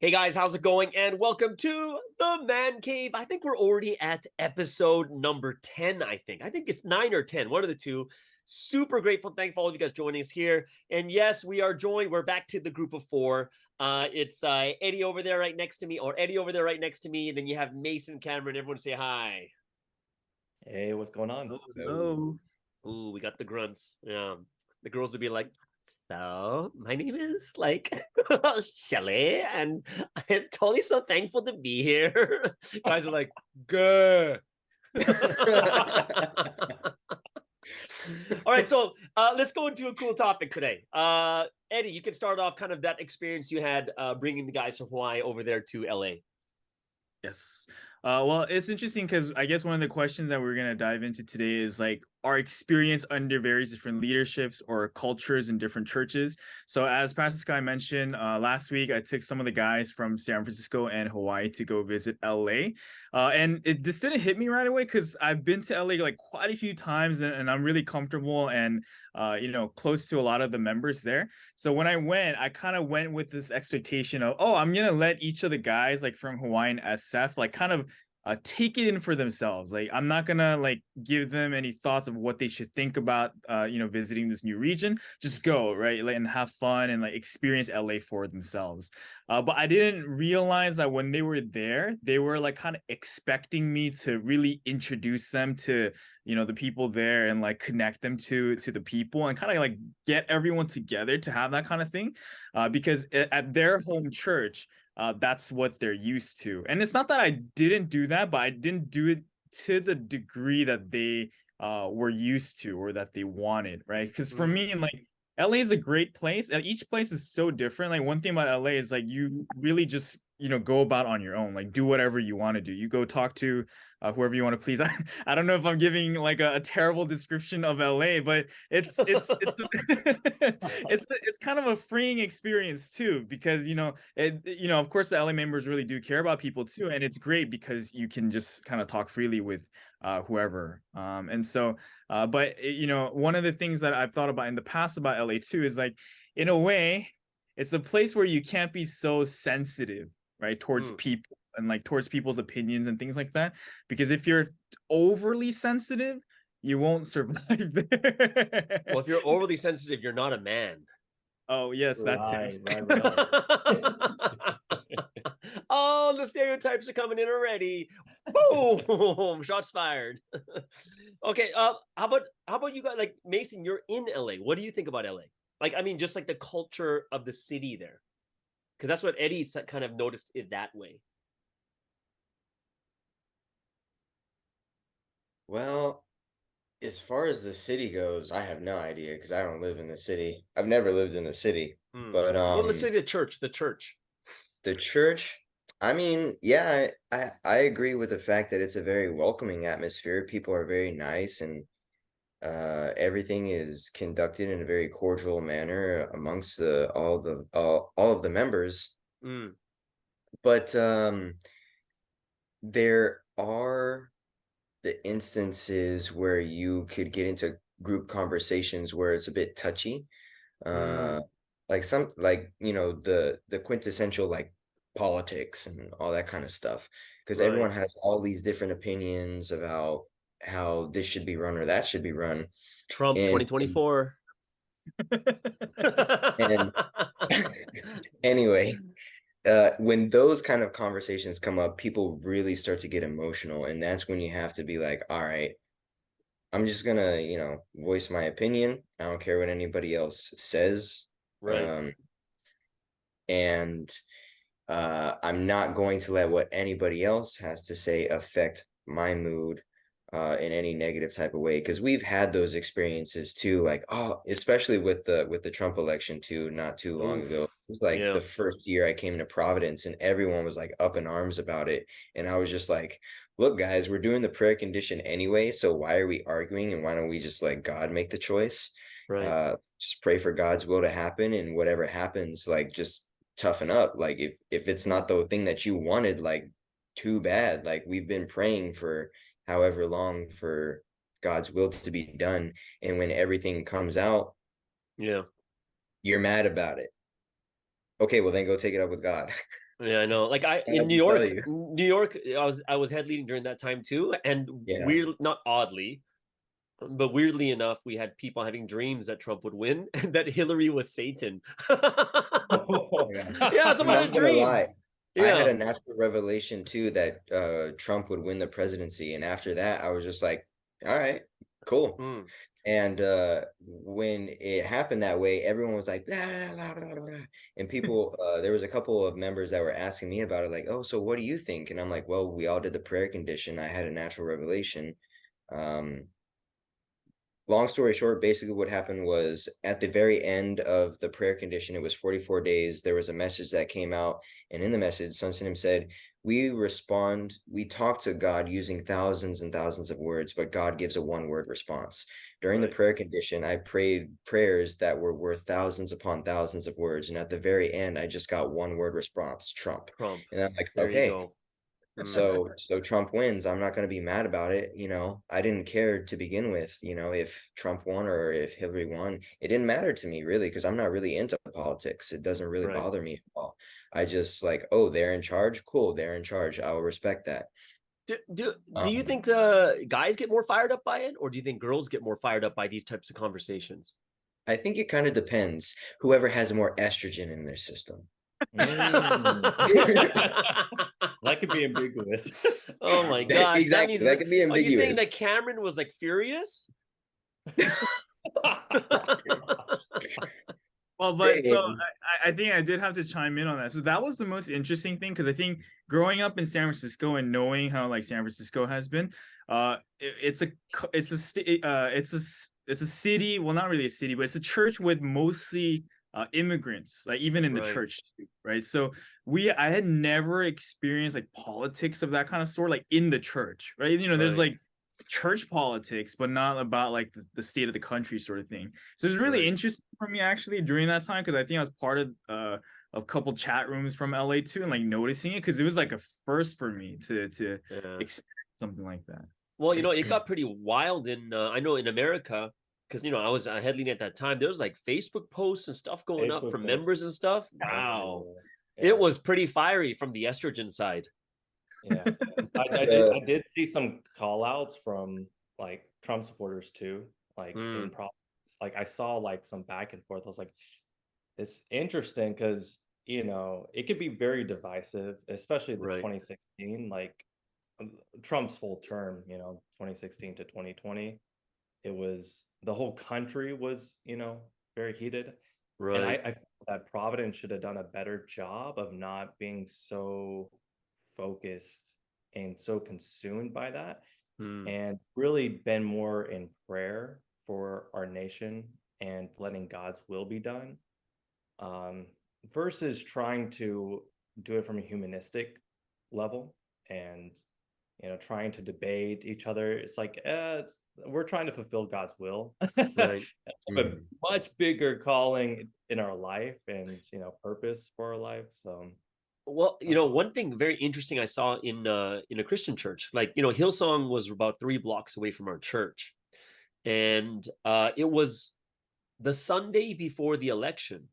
Hey guys, how's it going? And welcome to the Man Cave. I think we're already at episode number 10, I think. I think it's 9 or 10, one of the two. Super grateful, thankful all of you guys joining us here. And yes, we are joined. We're back to the group of four. It's Eddie over there right next to me, or Eddie over there right next to me. And then you have Mason, Cameron. Everyone say hi. Hey, what's going on? Hello. Ooh, we got the grunts. Yeah. The girls would be like, so my name is like Shelly, and I'm totally so thankful to be here. Guys are like, good. All right, so let's go into a cool topic today. Eddie, you can start off kind of that experience you had bringing the guys from Hawaii over there to LA. Yes. Well, it's interesting because I guess one of the questions that we're going to dive into today is like our experience under various different leaderships or cultures in different churches. So, as Pastor Sky mentioned, last week I took some of the guys from San Francisco and Hawaii to go visit LA. And this didn't hit me right away because I've been to LA like quite a few times and I'm really comfortable and, close to a lot of the members there. So when I went, I kind of went with this expectation of, oh, I'm gonna let each of the guys like from Hawaii and SF like kind of take it in for themselves. Like I'm not gonna like give them any thoughts of what they should think about visiting this new region. Just go, right? Like and have fun and like experience LA for themselves. But I didn't realize that when they were there, they were like kind of expecting me to really introduce them to the people there and like connect them to the people and kind of like get everyone together to have that kind of thing because at their home church that's what they're used to. And it's not that I didn't do that, but I didn't do it to the degree that they were used to or that they wanted, right? Because for me, like LA is a great place. Each place is so different. Like one thing about LA is like you really just go about on your own, like do whatever you want to do. You go talk to whoever you want to please. I don't know if I'm giving like a terrible description of LA, but it's kind of a freeing experience too, because of course the LA members really do care about people too, and it's great because you can just kind of talk freely with whoever. And so, but one of the things that I've thought about in the past about LA too is like, in a way, it's a place where you can't be so sensitive, right, towards people and like towards people's opinions and things like that. Because if you're overly sensitive, you won't survive there. Well, if you're overly sensitive, you're not a man. Oh, yes, that's Right, it. right. Oh, the stereotypes are coming in already. Boom! Shots fired. Okay, how about you guys? Like Mason, you're in LA. What do you think about LA? Like, I mean, just like the culture of the city there, because that's what Eddie kind of noticed it that way. Well, as far as the city goes, I have no idea because I don't live in the city. I've never lived in the city. But Well, let's say the church. the church, I mean, yeah, I agree with the fact that it's a very welcoming atmosphere. People are very nice and everything is conducted in a very cordial manner amongst all of the members. Mm. But there are the instances where you could get into group conversations where it's a bit touchy. Like the quintessential like politics and all that kind of stuff. Because Right. everyone has all these different opinions about how this should be run or that should be run. Trump And 2024. and anyway, when those kind of conversations come up, people really start to get emotional, and that's when you have to be like, all right, I'm just gonna, voice my opinion. I don't care what anybody else says. Right. And I'm not going to let what anybody else has to say affect my mood in any negative type of way. Because we've had those experiences too, like especially with the Trump election too, not too long ago. It was like Yeah. the first year I came to Providence, and everyone was like up in arms about it, and I was just like, "Look, guys, we're doing the prayer condition anyway, so why are we arguing? And why don't we just let God make the choice? Right. Just pray for God's will to happen, and whatever happens, like just." Toughen up. Like if it's not the thing that you wanted, like too bad. Like we've been praying for however long for God's will to be done, and when everything comes out, Yeah. you're mad about it. Okay, well then go take it up with God. Yeah, I know. Like I in have New to tell York, you. I was head leading during that time too, and Yeah. weird, not oddly, but weirdly enough, we had people having dreams that Trump would win and that Hillary was Satan. Yeah. Yeah, I'm someone had a not gonna dream. lie. I had Yeah. a natural revelation too that Trump would win the presidency, and after that, I was just like, all right, cool. Mm, And when it happened that way, everyone was like, "Blah, blah, blah, blah, blah." And people, there was a couple of members that were asking me about it, like, "Oh, so what do you think?" And I'm like, "Well, we all did the prayer condition. I had a natural revelation." Um, Long story short, basically what happened was at the very end of the prayer condition, it was 44 days. There was a message that came out, and in the message, Sunsinim said, we talk to God using thousands and thousands of words, but God gives a one-word response. During the right. prayer condition, I prayed prayers that were worth thousands upon thousands of words. And at the very end, I just got one word response, Trump. Trump. And I'm like, There you okay, go. Mm, so Trump wins. I'm not going to be mad about it. I didn't care to begin with, if Trump won or if Hillary won. It didn't matter to me really because I'm not really into politics. It doesn't really right. bother me at all. I just like, oh, they're in charge. Cool, they're in charge. I will respect that. Do you Um, think the guys get more fired up by it, or do you think girls get more fired up by these types of conversations? I think it kind of depends. Whoever has more estrogen in their system. That could be ambiguous. Oh my gosh. That Exactly. means, That could be are you saying that ambiguous. Cameron was like furious? Well, but so Dang. I think I did have to chime in on that. So that was the most interesting thing because I think growing up in San Francisco and knowing how like San Francisco has been, it's a city. Well, not really a city, but it's a church with mostly immigrants, like even in the Right. church, right? So I had never experienced like politics of that kind of sort, like in the church, right? There's Right. like church politics, but not about like the state of the country sort of thing. So it's really Right. interesting for me actually during that time because I think I was part of a couple chat rooms from LA too, and like noticing it because it was like a first for me to Yeah. experience something like that. Well, it got pretty wild in I know in America because I was head leading at that time. There was like Facebook posts and stuff going up Facebook from posts members and stuff. Wow. everywhere. It Yeah, was pretty fiery from the estrogen side. yeah. I did The I did see some call outs from like Trump supporters too, like in Mm, province. Like I saw like some back and forth. I was like, it's interesting because it could be very divisive, especially the right. 2016, like Trump's full term, 2016 to 2020. It was the whole country was, very heated. And Right. I feel that Providence should have done a better job of not being so focused and so consumed by that Mm, and really been more in prayer for our nation and letting God's will be done um, versus trying to do it from a humanistic level and trying to debate each other. It's like we're trying to fulfill God's will. right. A Mhm. much bigger calling in our life and purpose for our life. So Well, that's one thing very interesting I saw in a Christian church, like, Hillsong was about 3 blocks away from our church. And it was the Sunday before the election.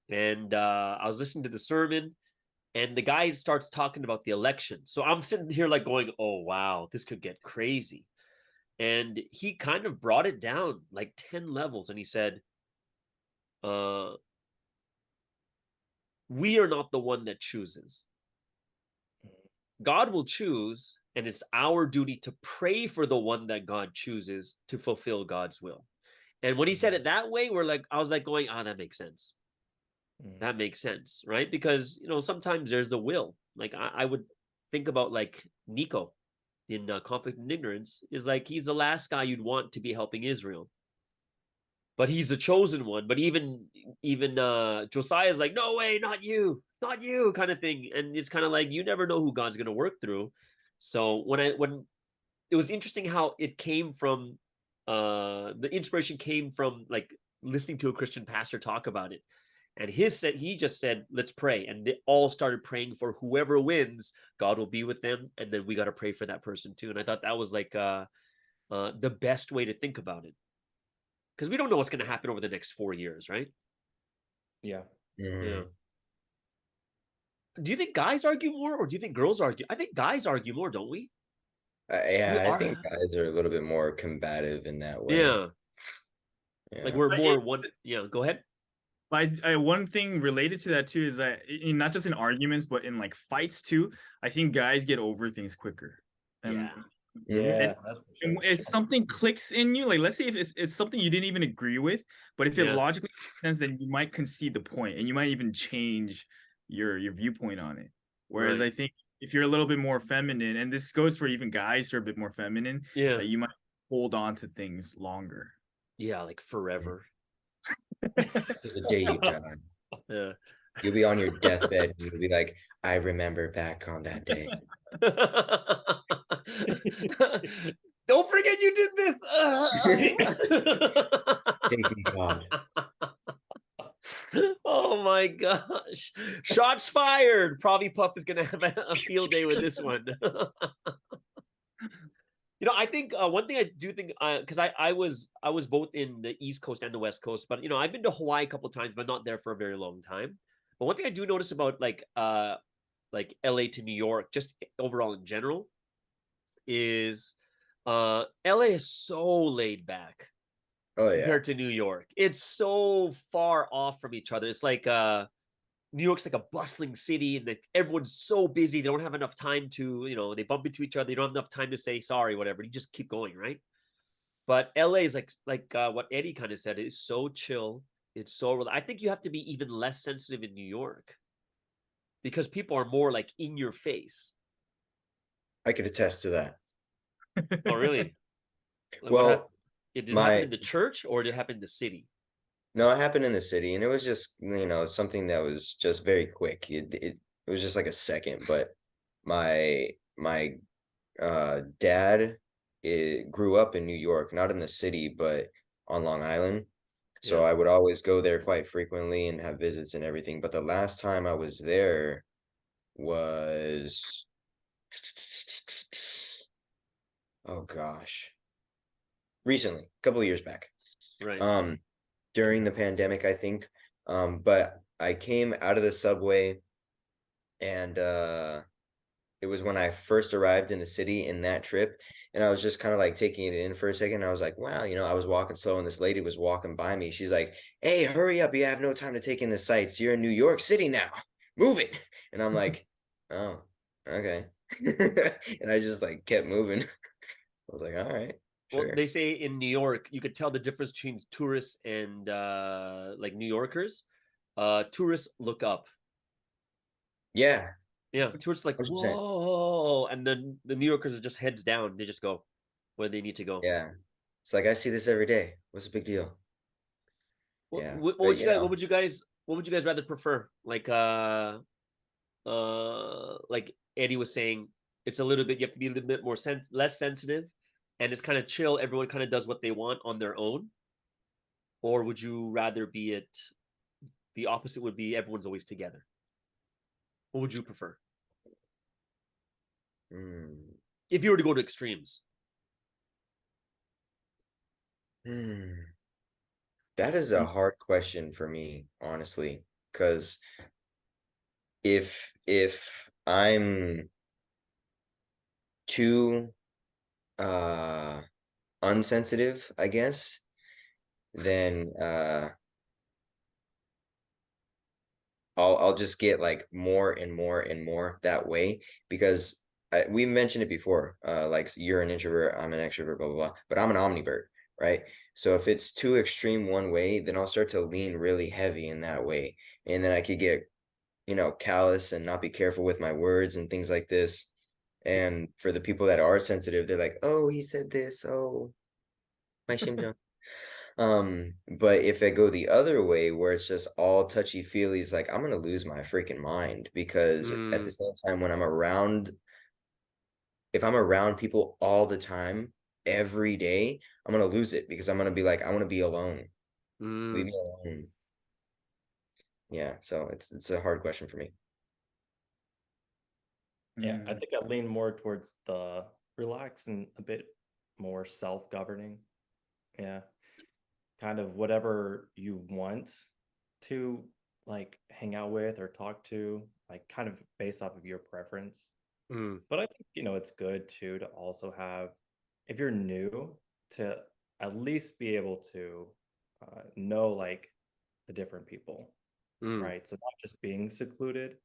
And I was listening to the sermon, and the guy starts talking about the election. So I'm sitting here like going, oh wow, this could get crazy. And he kind of brought it down like 10 levels, and he said, uh, we are not the one that chooses. God will choose, and it's our duty to pray for the one that God chooses to fulfill God's will. And when he said it that way, I was like going, that makes sense. mm, That makes sense, right? Because sometimes there's the will. Like I would think about like Nico in Conflict and Ignorance is like he's the last guy you'd want to be helping Israel, but he's the chosen one. But even Josiah is like, no way, not you, kind of thing. And it's kind of like you never know who God's gonna work through. So when it was interesting how it came from the inspiration came from like listening to a Christian pastor talk about it. And he just said, let's pray. And they all started praying for whoever wins, God will be with them. And then we got to pray for that person too. And I thought that was like the best way to think about it. Because we don't know what's going to happen over the next 4 years, right? yeah. Yeah. Mhm. Do you think guys argue more, or do you think girls argue? I think guys argue more, don't we? We Yeah, I are. think guys are a little bit more combative in that way. Yeah. Like Yeah. we're But more one. Yeah. Go ahead. one thing related to that too is that not just in arguments, but in like fights too. I think guys get over things quicker, and Yeah. Mhm. and, Yeah, that's for and sure. if something clicks in you, like let's say if it's something you didn't even agree with, but if it Yeah. logically makes sense, then you might concede the point, and you might even change your viewpoint on it. Whereas Right. I think if you're a little bit more feminine, and this goes for even guys who are a bit more feminine, Yeah. that you might hold on to things longer. Yeah. Like forever. To the day you die. Yeah. You'll be on your deathbed and you'll be like, I remember back on that day. Don't forget you did this. Thank you, God. Oh my gosh. Shots fired. Provipuff is gonna have a field day with this one. I think one thing I do think, because I was both in the East Coast and the West Coast, but I've been to Hawaii a couple of times, but not there for a very long time. But one thing I do notice about like LA to New York, just overall in general, is LA is so laid back Oh yeah. compared to New York. It's so far off from each other. It's like New York's like a bustling city, and everyone's so busy. They don't have enough time to, they bump into each other. They don't have enough time to say sorry, whatever. You just keep going, right? But LA is like what Eddie kind of said. It's so chill. It's so. I think you have to be even less sensitive in New York because people are more like in your face. I could attest to that. Oh, really? Like what happened? Well, Did it happen my in the church or did it happen in the city? no, it happened in the city, and it was just, something that was just very quick. It was just like a second, but my dad grew up in New York, not in the city, but on Long Island. So Yeah. I would always go there quite frequently and have visits and everything. But the last time I was there was, oh gosh, recently, a couple of years back. Right. Um, during the pandemic, I think. But I came out of the subway, and it was when I first arrived in the city in that trip, and I was just kind of like taking it in for a second. I was like, wow, I was walking slow, and this lady was walking by me. She's like, "Hey, hurry up! You have no time to take in the sights. You're in New York City now. Move it!" And I'm like, "Oh, okay." And I just like kept moving. I was like, "All right, Well, sure." they say in New York, you could tell the difference between tourists and like New Yorkers. Tourists look up. Yeah, Yeah, tourists are like, 100%. whoa. And then the New Yorkers are just heads down. They just go where they need to go. Yeah, it's like I see this every day. What's the big deal? What, Yeah, what but would you guys what would you guys rather prefer? Like Eddie was saying, it's a little bit, you have to be a little bit more less sensitive, and it's kind of chill. Everyone kind of does what they want on their own. Or would you rather be it the opposite would be everyone's always together? What would you prefer mm, if you were to go to extremes? hmm. That is a hard question for me, honestly, because if I'm too uh unsensitive, I guess, then I'll just get like more and more and more that way because we mentioned it before. Like you're an introvert, I'm an extrovert, blah blah blah. But I'm an omnivert, right? So if it's too extreme one way, then I'll start to lean really heavy in that way, and then I could get callous and not be careful with my words and things like this. And for the people that are sensitive, they're like, "Oh, he said this. Oh, my shim but if I go the other way where it's just all touchy feelies, like I'm gonna lose my freaking mind because at the Mm, same time when if I'm around people all the time, every day, I'm gonna lose it because I'm gonna be like, I want to be alone. Leave me mm. alone. Yeah, so it's a hard question for me. Yeah, I Mm. think I lean more towards the relaxed and a bit more self-governing. Yeah, kind of whatever you want to like hang out with or talk to, like kind of based off of your preference. Mm. But I think, it's good too to also have, if you're new, to at least be able to know like the different people, Mm. right? So not just being secluded,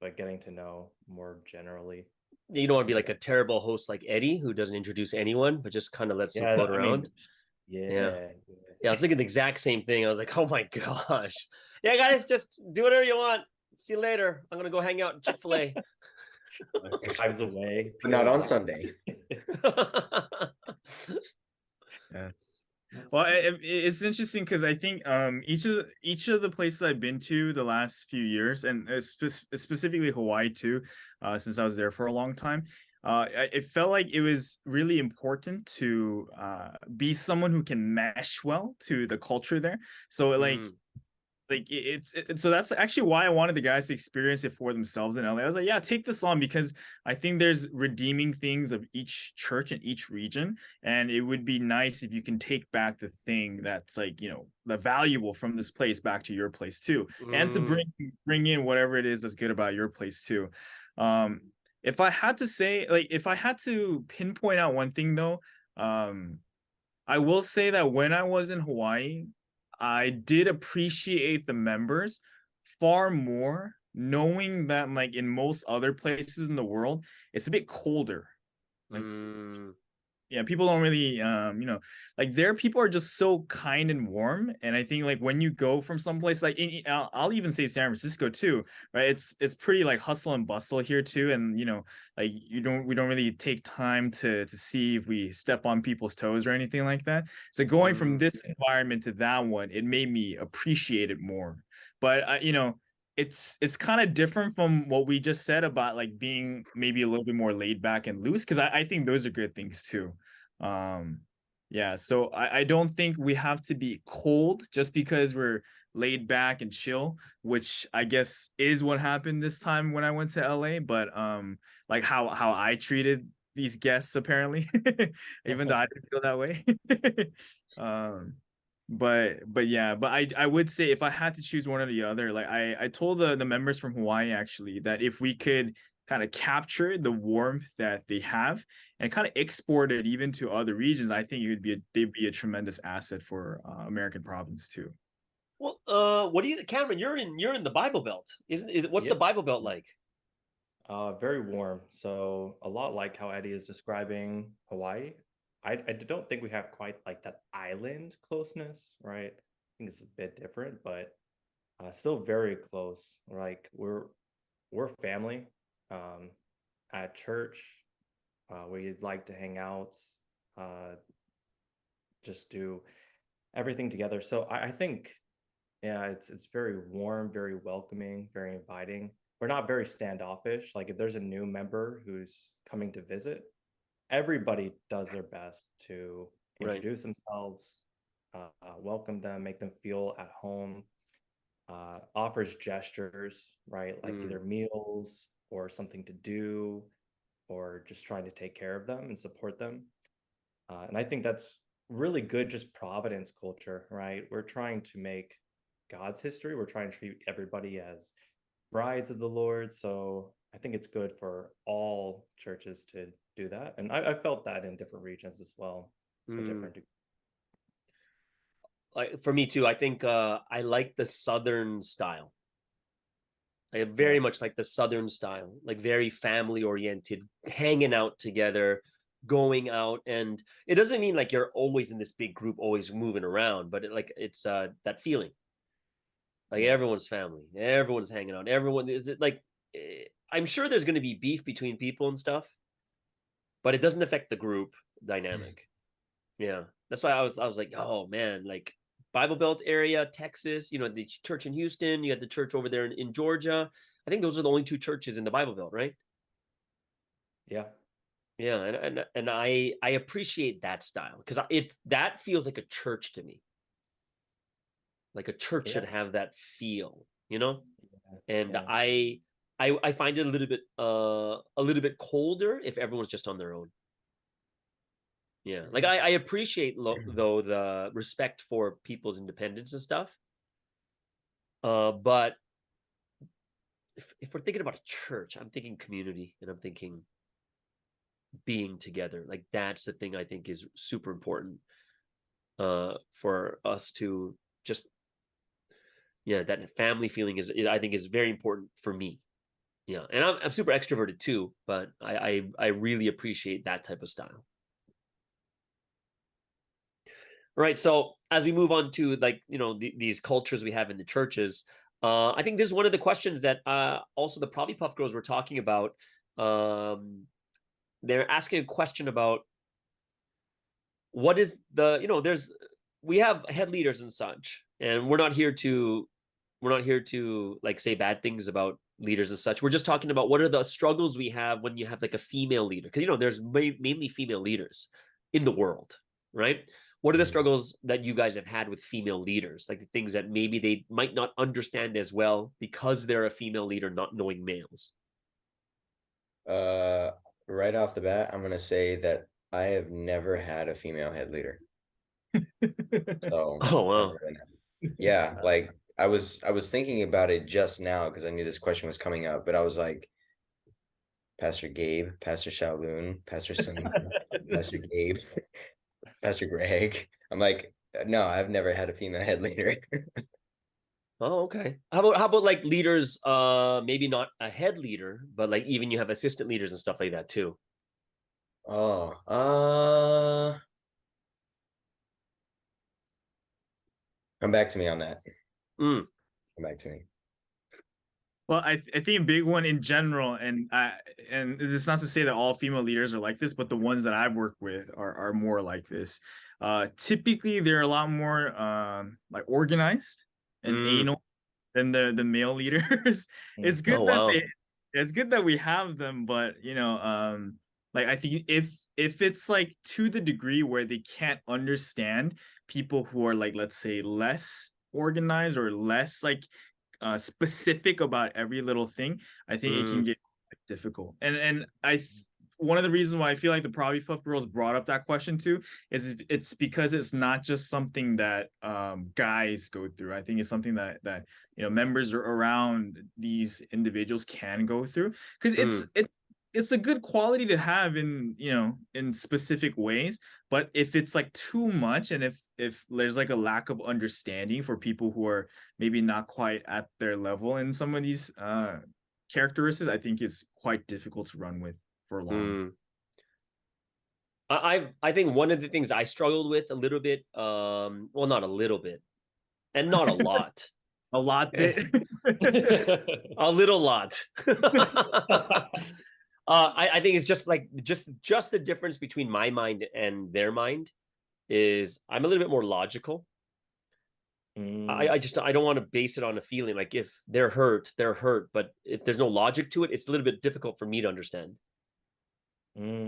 but getting to know more generally. You don't want to be like a terrible host like Eddie, who doesn't introduce anyone, but just kind of lets them Yeah, float I mean, around. Yeah. yeah, Yeah, I was thinking the exact same thing. I was like, oh my gosh. Yeah, guys, just do whatever you want. See you later. I'm gonna go hang out at Chick-fil-A. Hives away. But not People on like, Sunday. Yes. Well, it's interesting because I think each of the places I've been to the last few years, and specifically Hawaii too, since I was there for a long time, it felt like it was really important to be someone who can mesh well to the culture there. So Mm. so that's actually why I wanted the guys to experience it for themselves in LA. I was like, yeah, take this on, because I think there's redeeming things of each church in each region, and it would be nice if you can take back the thing that's like, the valuable from this place back to your place too, and to Mm. bring in whatever it is that's good about your place too. Um, if I had to say, like, if I had to pinpoint out one thing though, um, I will say that when I was in Hawaii, I did appreciate the members far more, knowing that like in most other places in the world, it's a bit colder. Like, Mm. yeah, people don't really like, their people are just so kind and warm. And I think like when you go from someplace like I'll even say San Francisco too, right? It's pretty like hustle and bustle here too, and like we don't really take time to see if we step on people's toes or anything like that. So going from Mm. this environment to that one, it made me appreciate it more. But it's kind of different from what we just said about like being maybe a little bit more laid back and loose, because I think those are good things too. um yeah, so I don't think we have to be cold just because we're laid back and chill, which I guess is what happened this time when I went to LA. But like how I treated these guests apparently, even though I didn't feel that way. um but yeah, but I would say if I had to choose one or the other, like I told the members from Hawaii actually that if we could kind of capture the warmth that they have and kind of export it even to other regions, I think they'd be a tremendous asset for American province too. Well, what do you, Cameron? You're in the Bible Belt, isn't is it? What's the yep. Bible Belt like? Very warm. So a lot like how Eddie is describing Hawaii. I don't think we have quite like that island closeness, right? I think it's a bit different, but still very close. Like we're family. Um, at church, we'd like to hang out, uh, just do everything together. So I think, yeah, it's very warm, very welcoming, very inviting. We're not very standoffish. Like if there's a new member who's coming to visit, everybody does their best to Right. introduce themselves, welcome them, make them feel at home, offers gestures, right? Like Mm. either meals or something to do, or just trying to take care of them and support them. And I think that's really good, just Providence culture, right? We're trying to make God's history. We're trying to treat everybody as brides of the Lord. So I think it's good for all churches to do that. And I felt that in different regions as well, to Mm. different degrees. Like for me too, I think I like the Southern style. I Yeah. very much like the Southern style, like very family oriented, hanging out together, going out. And it doesn't mean like you're always in this big group, always moving around, but it's that feeling like Yeah. everyone's family, everyone's hanging out, everyone is it like, I'm sure there's going to be beef between people and stuff, but it doesn't affect the group dynamic. Yeah. That's why I was like, oh man, like Bible Belt area, Texas, the church in Houston, you had the church over there in Georgia. I think those are the only two churches in the Bible Belt, right? Yeah. Yeah, and I appreciate that style because it that feels like a church to me. Like a church Yeah. should have that feel. And Yeah. I find it a little bit colder if everyone's just on their own. Yeah, like I appreciate though the respect for people's independence and stuff, But if we're thinking about a church, I'm thinking community, and I'm thinking being together. Like that's the thing I think is super important for us to just, yeah, that family feeling is I think is very important for me. Yeah, and I'm super extroverted too, but I really appreciate that type of style. Right. So as we move on to like, these cultures we have in the churches, I think this is one of the questions that also the Provipuff Girls were talking about. They're asking a question about what is we have head leaders and such, and we're not here to like say bad things about leaders and such. We're just talking about what are the struggles we have when you have like a female leader, because there's mainly female leaders in the world, right? What are the struggles that you guys have had with female leaders, like the things that maybe they might not understand as well because they're a female leader, not knowing males? Right off the bat, I'm gonna say that I have never had a female head leader. So Oh wow. never been. Yeah, like I was thinking about it just now because I knew this question was coming up, but I was like, Pastor Gabe, Pastor Shalhoun, Pastor Sunny, Pastor Gabe, Pastor Greg. I'm like, no, I've never had a female head leader. Oh, okay. How about like leaders, maybe not a head leader, but like even you have assistant leaders and stuff like that too? Oh, come back to me on that. Mm. Come back to me. Well, I think a big one in general, and it's not to say that all female leaders are like this, but the ones that I've worked with are more like this. Typically, they're a lot more like organized and anal than the male leaders. It's Oh good that wow. it's good that we have them, but like I think if it's like to the degree where they can't understand people who are like, let's say, less organized or less like specific about every little thing, I think it can get difficult. And one of the reasons why I feel like the Provipuff Girls brought up that question too is it's because it's not just something that guys go through. I think it's something that members are around these individuals can go through, because it's a good quality to have in specific ways. But if it's like too much, and if there's like a lack of understanding for people who are maybe not quite at their level in some of these characteristics, I think it's quite difficult to run with for long. I think one of the things I struggled with a little bit, well, not a little bit, and not a lot. A lot bit. A little lot. I think it's just like just the difference between my mind and their mind is I'm a little bit more logical. I don't want to base it on a feeling. Like if they're hurt, they're hurt. But if there's no logic to it, it's a little bit difficult for me to understand.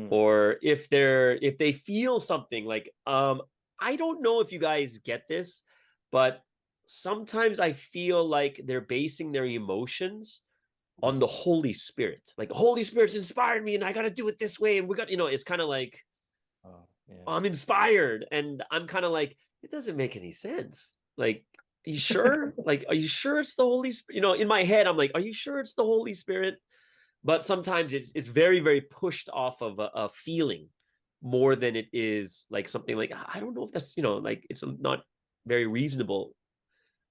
Or if they feel something like, I don't know if you guys get this, but sometimes I feel like they're basing their emotions on the Holy Spirit. Like the Holy Spirit's inspired me and I got to do it this way. And we got, it's kind of like, I'm inspired. And I'm kind of like, it doesn't make any sense. Like, are you sure? Like, are you sure it's the Holy Spirit? In my head, I'm like, are you sure it's the Holy Spirit? But sometimes it's very, very pushed off of a feeling more than it is like something like, I don't know if that's, like it's not very reasonable.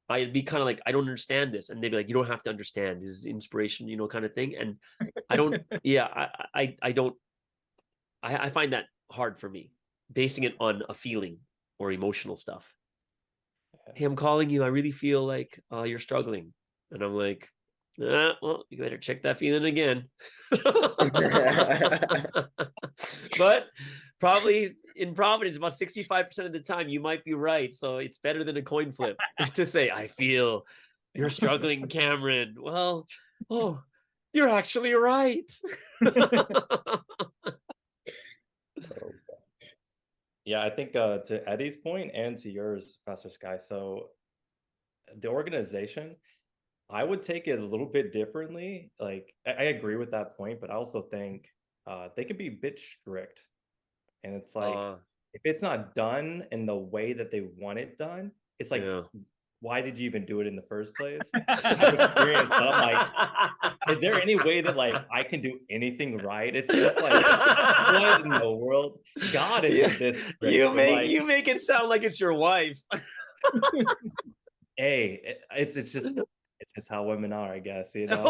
I'd be kind of like, I don't understand this. And they'd be like, you don't have to understand. This is inspiration, kind of thing. And I don't, yeah, I don't, I find that hard for me, basing it on a feeling or emotional stuff. Hey, I'm calling you. I really feel like you're struggling. And I'm like, well, you better check that feeling again. But probably in Providence, about 65% of the time, you might be right. So it's better than a coin flip to say, I feel you're struggling, Cameron. Well, oh, you're actually right. Yeah, I think to Eddie's point and to yours, Pastor Sky. So the organization, I would take it a little bit differently. Like I agree with that point, but I also think they can be a bit strict. And it's like if it's not done in the way that they want it done, it's like Yeah. why did you even do it in the first place? I've experienced that. I'm like, is there any way that like I can do anything right? It's just like, what in the world? God isn't this strict. I'm like, you make it sound like it's your wife. hey, it's just how women are, I guess, you know.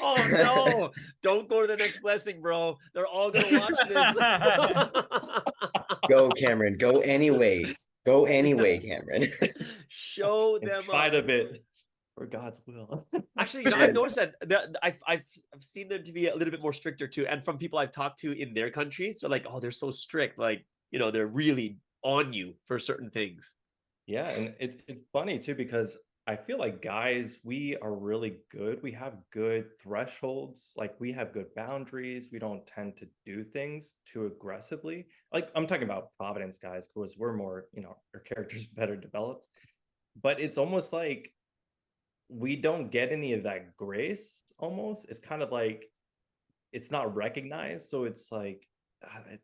Oh no! Don't go to the next blessing, bro. They're all gonna watch this. Go, Cameron. Go anyway. Go anyway, Cameron. Show In them spite up. of it, for God's will. Actually, I've noticed that I've seen them to be a little bit more stricter too, and from people I've talked to in their countries, they're like, oh, they're so strict, like they're really on you for certain things. Yeah, and it's funny too because I feel like guys, we are really good. We have good thresholds. Like we have good boundaries. We don't tend to do things too aggressively. Like I'm talking about Providence guys, because we're more, our characters better developed. But it's almost like we don't get any of that grace almost. It's kind of like it's not recognized. So it's like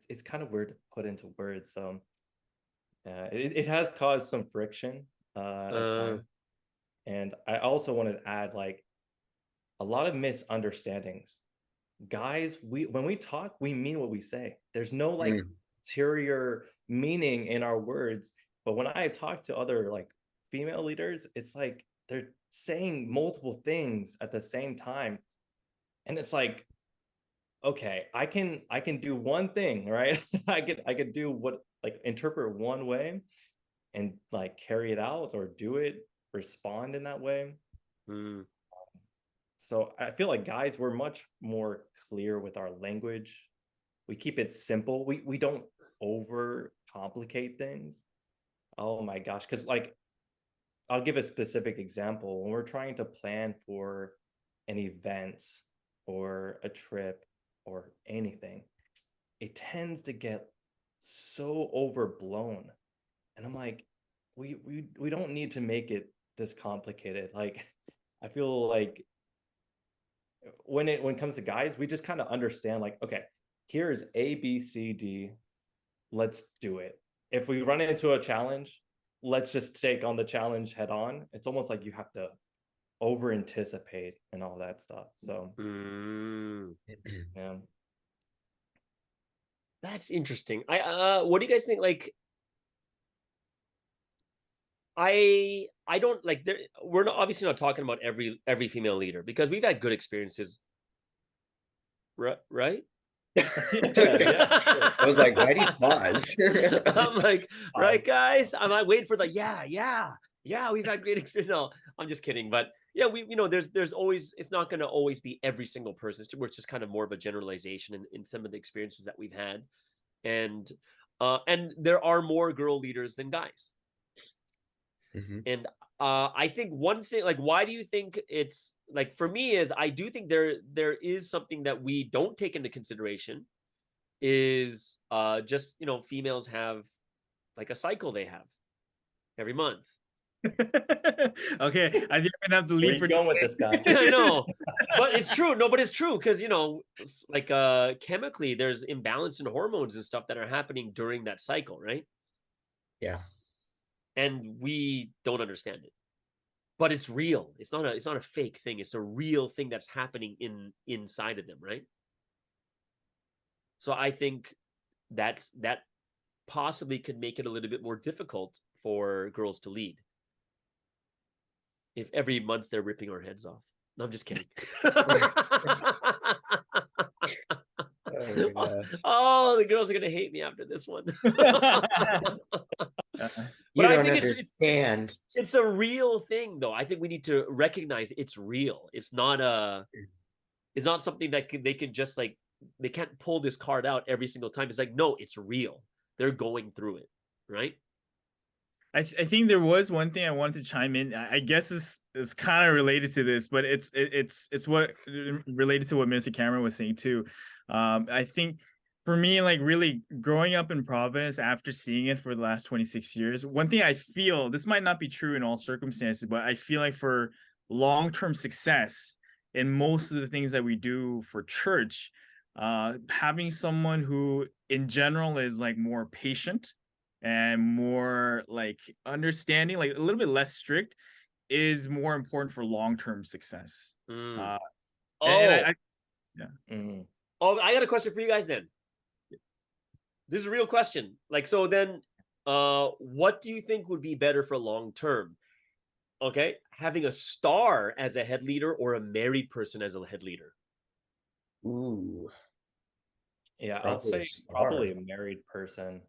it's kind of weird to put into words. So it has caused some friction at times. And I also wanted to add like a lot of misunderstandings. Guys, when we talk, we mean what we say. There's no like interior meaning in our words. But when I talk to other like female leaders, it's like they're saying multiple things at the same time. And it's like, okay, I can do one thing, right? I could do what, like, interpret one way and like carry it out or do it, respond in that way. So I feel like guys, we're much more clear with our language. We keep it simple. We don't over complicate things. Oh my gosh, because like I'll give a specific example. When we're trying to plan for an event or a trip or anything, it tends to get so overblown. And I'm like, we don't need to make it this complicated. Like I feel like when it comes to guys, we just kind of understand like, okay, here's A, B, C, D. Let's do it. If we run into a challenge, let's just take on the challenge head on. It's almost like you have to over anticipate and all that stuff. So yeah. That's interesting. What do you guys think? Like, I don't like there. We're not obviously not talking about every female leader because we've had good experiences, right? Yeah, sure. I was like, why do you pause? I'm like, right, guys? I'm like waiting for the yeah. We've had great experience. No, I'm just kidding. But yeah, there's always, it's not going to always be every single person. It's just kind of more of a generalization in some of the experiences that we've had, and there are more girl leaders than guys. And I think one thing, like, why do you think it's like, for me, is I do think there is something that we don't take into consideration is just females have like a cycle they have every month. Okay, I think I'm gonna have to Where leave you for going with this guy? I know, but it's true. No, but it's true because like chemically, there's imbalance in hormones and stuff that are happening during that cycle, right? Yeah. And we don't understand it, but it's real. It's not a fake thing. It's a real thing that's happening inside of them, right? So I think that possibly could make it a little bit more difficult for girls to lead if every month they're ripping our heads off. No, I'm just kidding. Oh, the girls are gonna hate me after this one. You don't understand. It's a real thing, though. I think we need to recognize it's real. It's not something that they can just like, they can't pull this card out every single time. It's like, no, it's real. They're going through it, right? I think there was one thing I wanted to chime in. I guess this is kind of related to this, but it's what related to what Mr. Cameron was saying too. I think for me, like really growing up in Providence after seeing it for the last 26 years, one thing I feel, this might not be true in all circumstances, but I feel like for long-term success in most of the things that we do for church, having someone who in general is like more patient and more like understanding, like a little bit less strict, is more important for long-term success. Mm. Uh, and Oh, yeah. Mm. oh, I got a question for you guys then. This is a real question. Like, so then, what do you think would be better for long term? Okay, having a star as a head leader or a married person as a head leader? Ooh, Yeah, I'll probably a say star. probably a married person.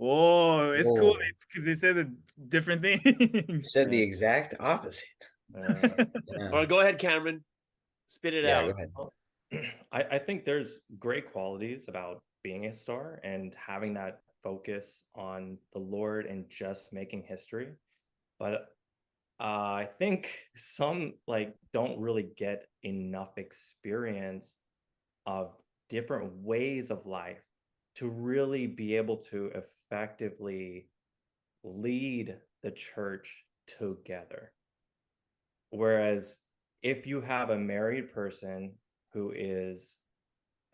Oh, it's cool. Oh, It's because they said the different you things. said the Yeah. exact opposite. All Yeah, right, go ahead, Cameron. Spit it yeah. Go out. ahead. Well, I think there's great qualities about being a star and having that focus on the Lord and just making history. But I think some like don't really get enough experience of different ways of life to really be able to effectively lead the church together. Whereas if you have a married person who is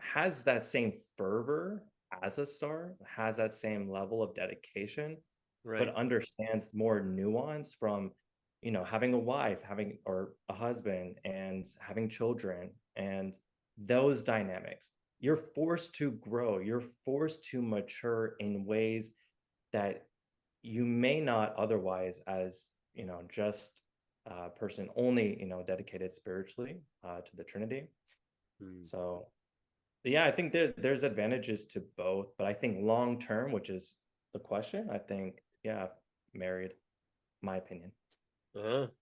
has that same fervor as a star, has that same level of dedication, but Right. understands more nuance from, having a wife, having or a husband and having children and those dynamics. You're forced to grow, you're forced to mature in ways that you may not otherwise as, just a person only, dedicated spiritually to the Trinity. Mm. So yeah, I think there's advantages to both, but I think long term, which is the question, I think, yeah, married, my opinion.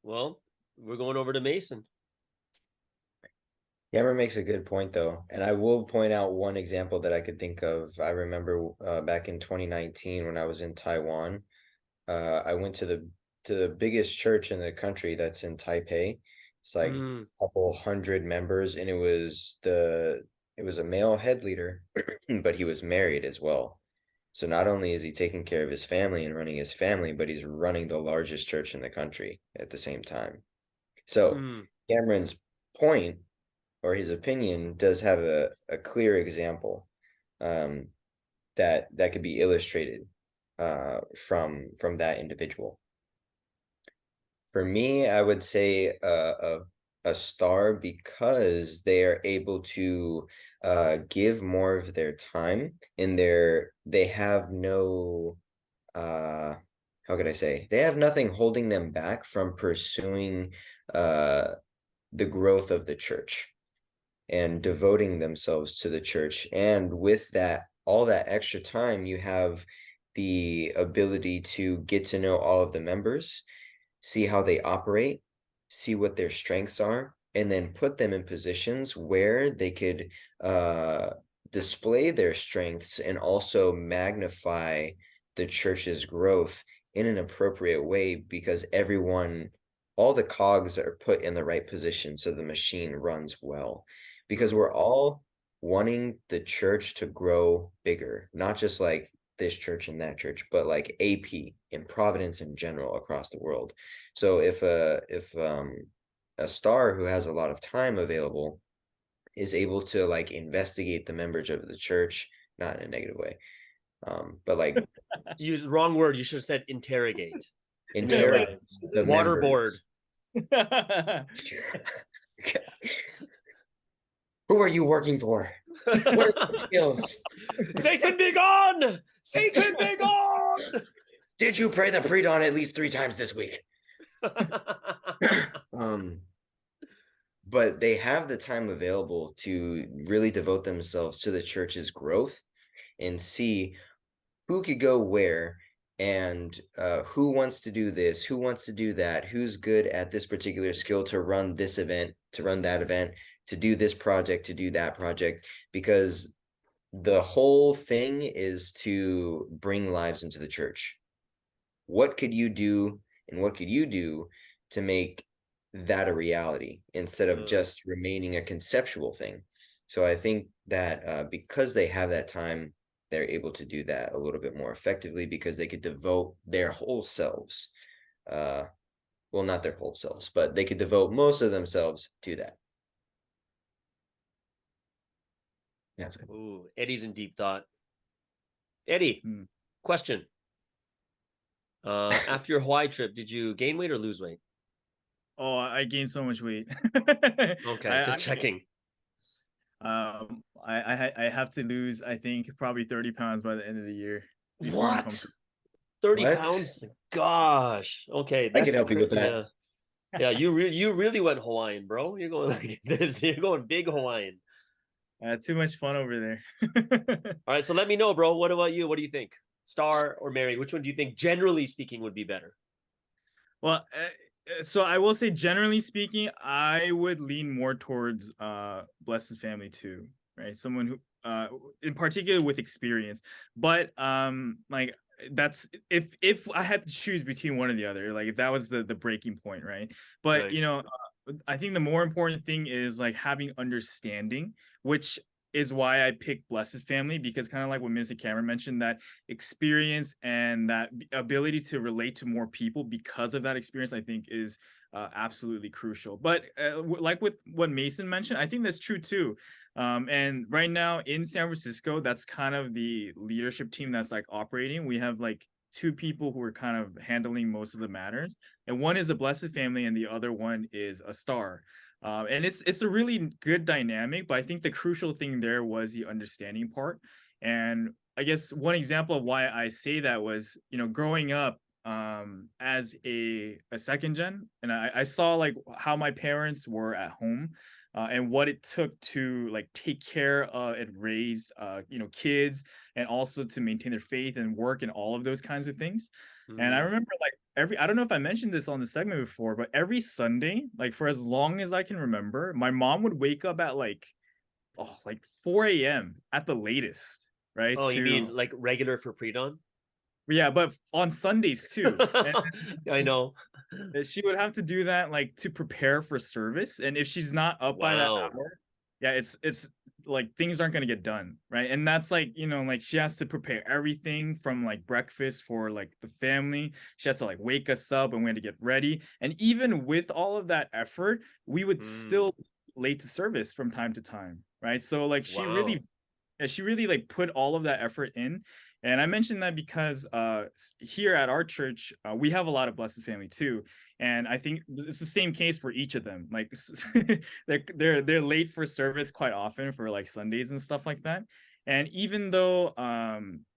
Well, we're going over to Mason. Yammer makes a good point though, and I will point out one example that I could think of. I remember back in 2019 when I was in Taiwan. I went to the biggest church in the country that's in Taipei. It's like Mm. a couple hundred members, and it was a male head leader, but he was married as well. So not only is he taking care of his family and running his family, but he's running the largest church in the country at the same time. So Mm. Cameron's point or his opinion does have a clear example um, that could be illustrated from that individual. For me, I would say a star because they are able to give more of their time and they have no how could I say, they have nothing holding them back from pursuing uh the growth of the church and devoting themselves to the church. And with that, all that extra time, you have the ability to get to know all of the members, see how they operate, see what their strengths are, and then put them in positions where they could display their strengths and also magnify the church's growth in an appropriate way because all the cogs are put in the right position so the machine runs well. Because we're all wanting the church to grow bigger, not just like this church and that church, but like AP in Providence in general across the world. So if a star who has a lot of time available is able to like investigate the members of the church, not in a negative way, but like You used the wrong word. You should have said interrogate. Yeah, interrogate right. the Waterboard. members. Who are you working for? What are your skills? Satan be gone! Satan be gone! Did you pray the pre-dawn at least 3 times this week? But they have the time available to really devote themselves to the church's growth and see who could go where and who wants to do this, who wants to do that, who's good at this particular skill to run this event, to run that event, to do this project, to do that project, because the whole thing is to bring lives into the church. What could you do and what could you do to make that a reality instead of just remaining a conceptual thing? So I think that because they have that time, they're able to do that a little bit more effectively because they could devote their whole selves. Well, not their whole selves, but they could devote most of themselves to that. That's good. Ooh, Eddie's in deep thought. Eddie, Hmm. question. After your Hawaii trip, did you gain weight or lose weight? Oh, I gained so much weight. Okay, I just checking. I have to lose, I think, probably 30 pounds by the end of the year before I'm What? comfortable. 30 What? pounds? Gosh. Okay, I can that's help you with that. yeah. Yeah, you really went Hawaiian, bro. You're going like this. You're going big Hawaiian. Too much fun over there. All right, so let me know, bro. What about you? What do you think? Star or married? Which one do you think, generally speaking, would be better? Well, so I will say, generally speaking, I would lean more towards blessed family too, right? Someone who, in particular, with experience. But like that's if I had to choose between one or the other, like if that was the breaking point, right? But Right. I think the more important thing is like having understanding, which is why I picked blessed family, because kind of like what Mr. Cameron mentioned, that experience and that ability to relate to more people because of that experience, I think is absolutely crucial. But like with what Mason mentioned, I think that's true too. And right now in San Francisco, that's kind of the leadership team that's like operating. We have like two people who are kind of handling most of the matters, and one is a blessed family, and the other one is a star. And it's a really good dynamic, but I think the crucial thing there was the understanding part. And I guess one example of why I say that was, growing up as a second gen, and I saw like how my parents were at home, and what it took to like take care and raise kids, and also to maintain their faith and work and all of those kinds of things. And I Mm. remember like I don't know if I mentioned this on the segment before, but every Sunday, like for as long as I can remember, my mom would wake up at like 4 a.m. at the latest, right? Oh, you To mean like regular for pre-dawn? Yeah, but on Sundays too. And I know. she would have to do that like to prepare for service. And if she's not up by that Wow. hour, yeah, it's like things aren't gonna get done, right? And that's like, like she has to prepare everything from like breakfast for like the family. She had to like wake us up and we had to get ready. And even with all of that effort, we would Mm. still late to service from time to time, right? So like Wow. she really like put all of that effort in. And I mentioned that because here at our church, we have a lot of blessed family too. And I think it's the same case for each of them. Like they're late for service quite often for like Sundays and stuff like that. And even though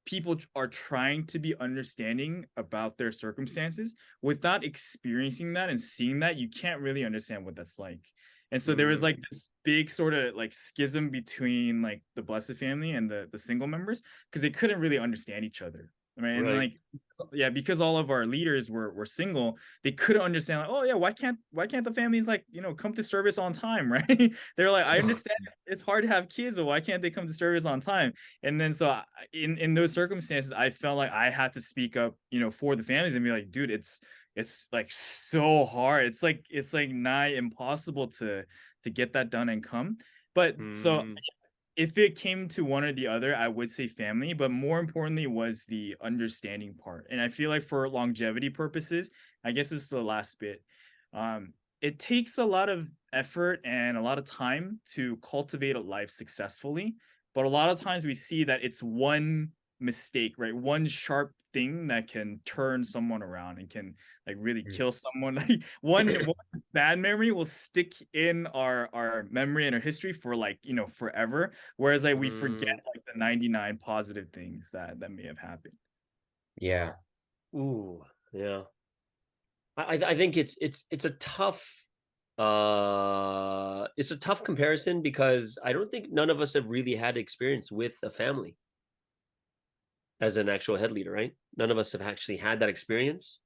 people are trying to be understanding about their circumstances, without experiencing that and seeing that, you can't really understand what that's like. And so there was like Mm. this big sort of like schism between like the blessed family and the single members, because they couldn't really understand each other. Right. And Right. like, yeah, because all of our leaders were single, they couldn't understand like, oh yeah, why can't the families like, come to service on time, right? They're like, I understand it's hard to have kids, but why can't they come to service on time? And then so in those circumstances, I felt like I had to speak up, for the families and be like, dude, it's like so hard. It's like nigh impossible to get that done and come. But so Mm. if it came to one or the other, I would say family, but more importantly was the understanding part. And I feel like for longevity purposes, I guess it's the last bit. It takes a lot of effort and a lot of time to cultivate a life successfully, but a lot of times we see that it's one mistake, right? One sharp thing that can turn someone around and can like really kill someone. Like one bad memory will stick in our memory and our history for like forever, whereas like we forget Mm. like the 99 positive things that may have happened. Yeah. Ooh. Yeah. I think it's a tough comparison because I don't think none of us have really had experience with a family as an actual head leader, right? None of us have actually had that experience.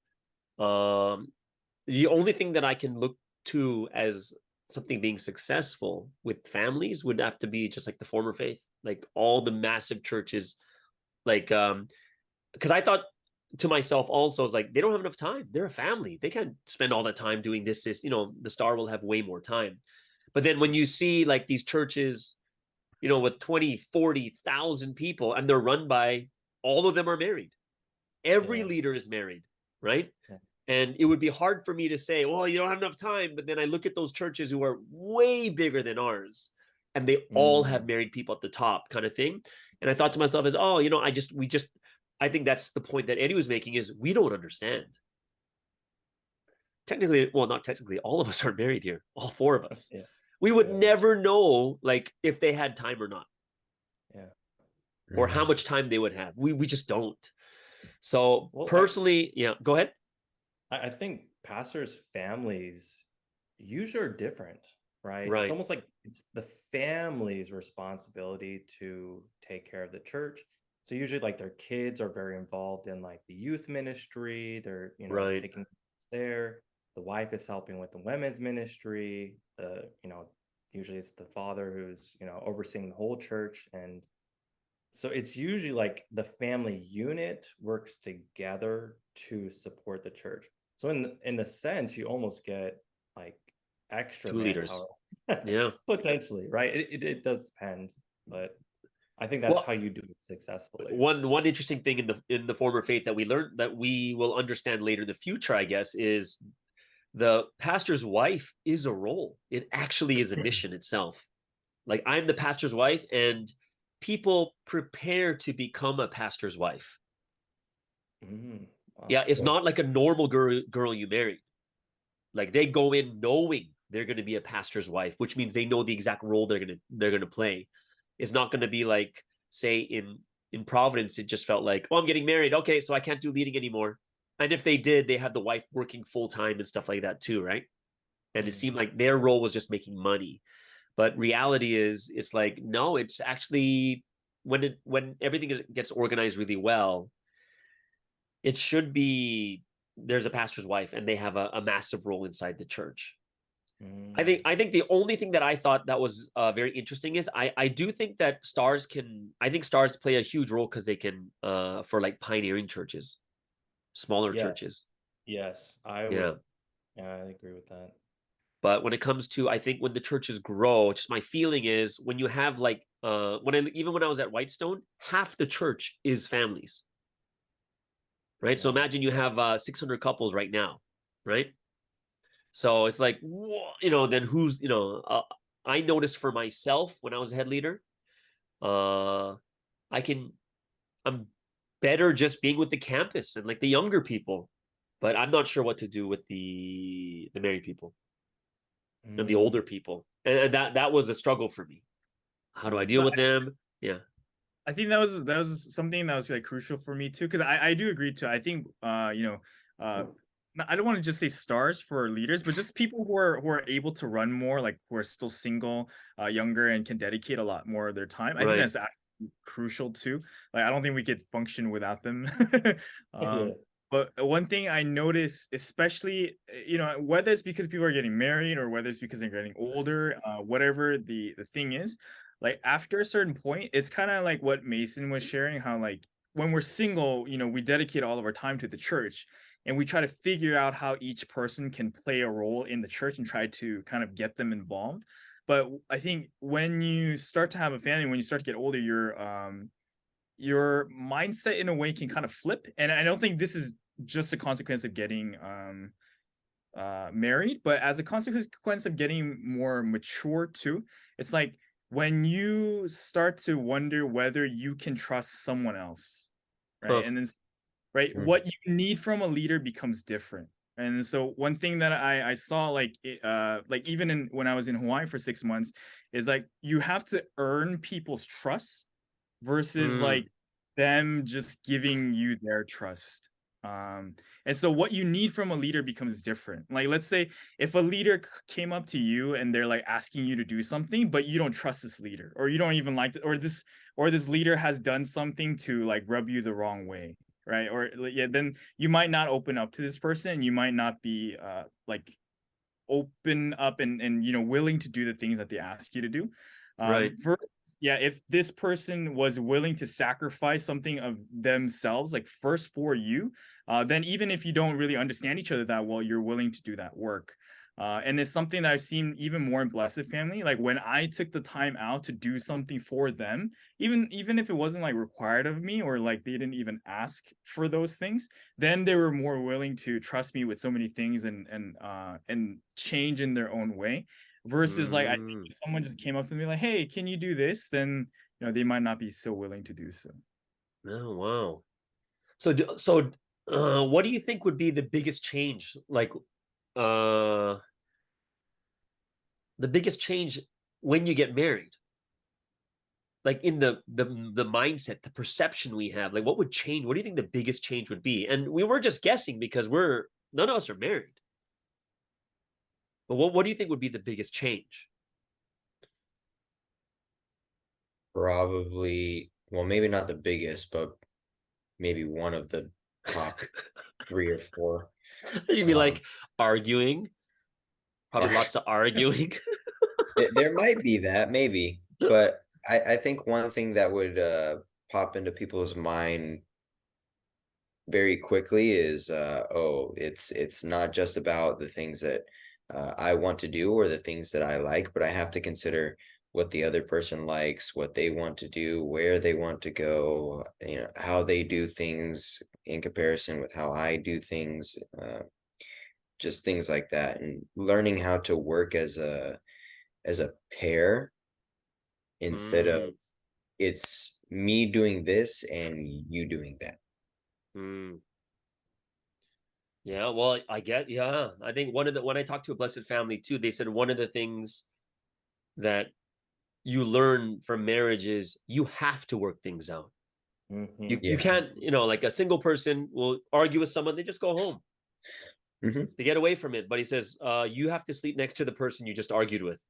Um, the only thing that I can look to as something being successful with families would have to be just like the former faith, like all the massive churches, like because I thought to myself also, I was like, they don't have enough time. They're a family. They can't spend all that time doing this. The star will have way more time. But then when you see like these churches, with 20, 40,000 people and they're run by, all of them are married. Every Yeah. leader is married, right? Yeah. And it would be hard for me to say, well, you don't have enough time. But then I look at those churches who are way bigger than ours and they all have Mm. married people at the top kind of thing. And I thought to myself as, we just I think that's the point that Eddie was making, is we don't understand. Technically, well, not technically, all of us are married here, all four of us. Yeah. We would Yeah. never know, like, if they had time or not, Yeah. or how much time they would have. We just don't. So Well, personally, yeah, go ahead. I think pastors' families usually are different, right? It's Right. almost like it's the family's responsibility to take care of the church. So usually like their kids are very involved in like the youth ministry. They're, Right. taking there. The wife is helping with the women's ministry. Usually it's the father who's, overseeing the whole church. And so it's usually like the family unit works together to support the church. So in the sense, you almost get like extra Two leaders. manpower, Yeah. potentially, right? It does depend, but I think that's how you do it successfully. One interesting thing in the former faith that we learned, that we will understand later in the future, I guess, is the pastor's wife is a role. It actually is a mission itself. Like, I'm the pastor's wife, and people prepare to become a pastor's wife. Wow. Yeah, it's not like a normal girl you marry. Like, they go in knowing they're going to be a pastor's wife, which means they know the exact role they're going to play. It's not going to be like, say, in Providence, it just felt like, oh, I'm getting married. Okay, so I can't do leading anymore. And if they did, they had the wife working full time and stuff like that too, right? And it seemed like their role was just making money. But reality is, it's like, no, it's actually, when everything gets organized really well, it should be, there's a pastor's wife and they have a massive role inside the church. I think the only thing that I thought that was very interesting is I do think that stars play a huge role, because they can, for like pioneering churches, smaller churches. Yes, I would. Yeah. Yeah, I agree with that. But when it comes to, I think when the churches grow, just my feeling is, when you have like, when I was at Whitestone, half the church is families, right? So imagine you have 600 couples right now, right? So it's like, then who's, I noticed for myself when I was a head leader, I'm better just being with the campus and like the younger people, but I'm not sure what to do with the married people and the older people. And that was a struggle for me. How do I deal with them? Yeah. I think that was something that was like crucial for me too, because I do agree too. I think I don't want to just say stars for leaders, but just people who are able to run more, like who are still single, younger, and can dedicate a lot more of their time. I think Right. that's actually crucial too. Like, I don't think we could function without them. But one thing I noticed, especially, whether it's because people are getting married or whether it's because they're getting older, whatever the thing is, like after a certain point, it's kind of like what Mason was sharing, how like when we're single, we dedicate all of our time to the church, and we try to figure out how each person can play a role in the church and try to kind of get them involved. But I think when you start to have a family, when you start to get older, your mindset in a way can kind of flip. And I don't think this is just a consequence of getting married, but as a consequence of getting more mature too. It's like when you start to wonder whether you can trust someone else, right? And then right, what you need from a leader becomes different. And so one thing that I saw, like like even when I was in Hawaii for 6 months, is like you have to earn people's trust versus like them just giving you their trust. And so what you need from a leader becomes different. Like, let's say if a leader came up to you and they're like asking you to do something, but you don't trust this leader, or you don't even like it, or this leader has done something to like rub you the wrong way, right? Or yeah, then you might not open up to this person. You might not be like open up and willing to do the things that they ask you to do. Right. Versus, yeah, if this person was willing to sacrifice something of themselves, like first for you, then even if you don't really understand each other that well, you're willing to do that work. And it's something that I've seen even more in Blessed Family. Like when I took the time out to do something for them, even if it wasn't like required of me, or like they didn't even ask for those things, then they were more willing to trust me with so many things and change in their own way. Versus like I think if someone just came up to me like, "Hey, can you do this?" Then they might not be so willing to do so. Oh, wow. What do you think would be the biggest change? Like, the biggest change when you get married, like in the mindset, the perception we have. Like, what would change? What do you think the biggest change would be? And we were just guessing because none of us are married. But what do you think would be the biggest change? Probably, well, maybe not the biggest, but maybe one of the top 3 or 4. You'd be Um, like arguing, probably lots of arguing. there might be that, maybe, but I think one thing that would pop into people's mind very quickly is oh, it's not just about the things that I want to do or the things that I like, but I have to consider what the other person likes, what they want to do, where they want to go, how they do things in comparison with how I do things, just things like that, and learning how to work as a pair instead of Mm, it's me doing this and you doing that. mm. Yeah, well, yeah. I think when I talked to a blessed family too, they said one of the things that you learn from marriage is you have to work things out. You Mhm. you Yeah. can't, like a single person will argue with someone, they just go home. Hmm. They get away from it. But he says, you have to sleep next to the person you just argued with.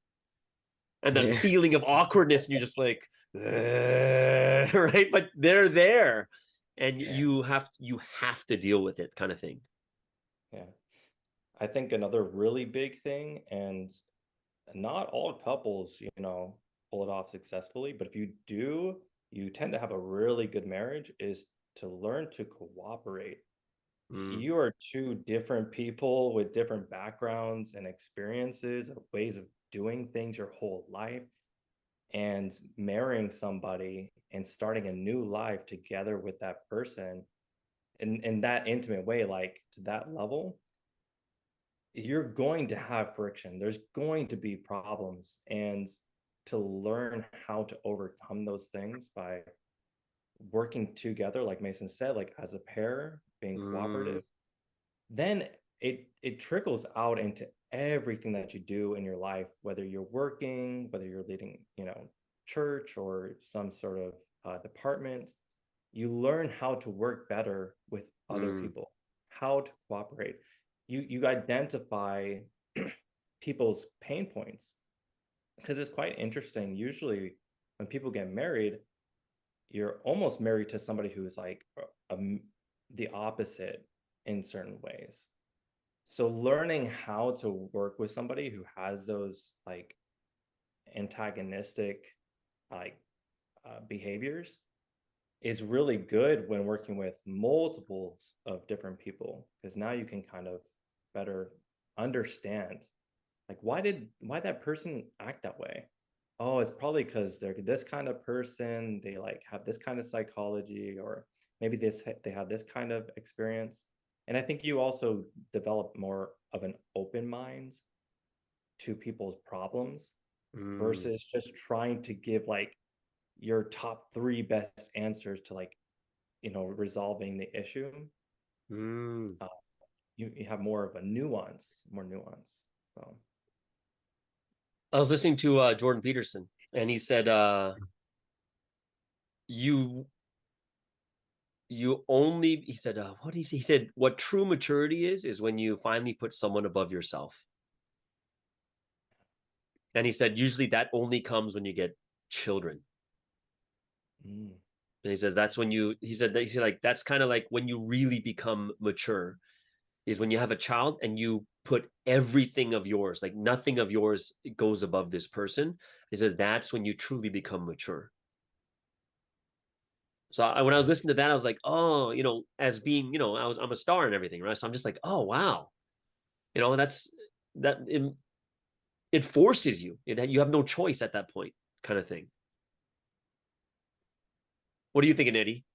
And that Yeah. feeling of awkwardness, and you're just like, right? But they're there. And Yeah. you have to deal with it, kind of thing. Yeah. I think another really big thing, and not all couples, pull it off successfully, but if you do, you tend to have a really good marriage, is to learn to cooperate. Mm, You are two different people with different backgrounds and experiences, ways of doing things your whole life, and marrying somebody and starting a new life together with that person in that intimate way, like to that level, you're going to have friction. There's going to be problems. And to learn how to overcome those things by working together, like Mason said, like as a pair, being mm, cooperative, then it trickles out into everything that you do in your life, whether you're working, whether you're leading, church or some sort of department. You learn how to work better with other mm, people, how to cooperate. You identify people's pain points, because it's quite interesting. Usually when people get married, you're almost married to somebody who is like the opposite in certain ways. So learning how to work with somebody who has those like antagonistic like behaviors is really good when working with multiples of different people, because now you can kind of better understand like why that person act that way. Oh, it's probably because they're this kind of person, they like have this kind of psychology, or maybe they have this kind of experience. And I think you also develop more of an open mind to people's problems mm, versus just trying to give like your top three best answers to like resolving the issue. mm. uh, you have more of a more nuance. So I was listening to Jordan Peterson, and he said, "You only," he said, what did he say? He said, "What true maturity is when you finally put someone above yourself." And he said, usually that only comes when you get children. mm, And he says that's when he said like that's kind of like when you really become mature, is when you have a child and you put everything of yours, like nothing of yours goes above this person. He says that's when you truly become mature. So when I listened to that, I was like, oh, as being, I'm a star and everything, right? So I'm just like, oh wow, that's that it forces you. You have no choice at that point, kind of thing. What are you thinking, Eddie?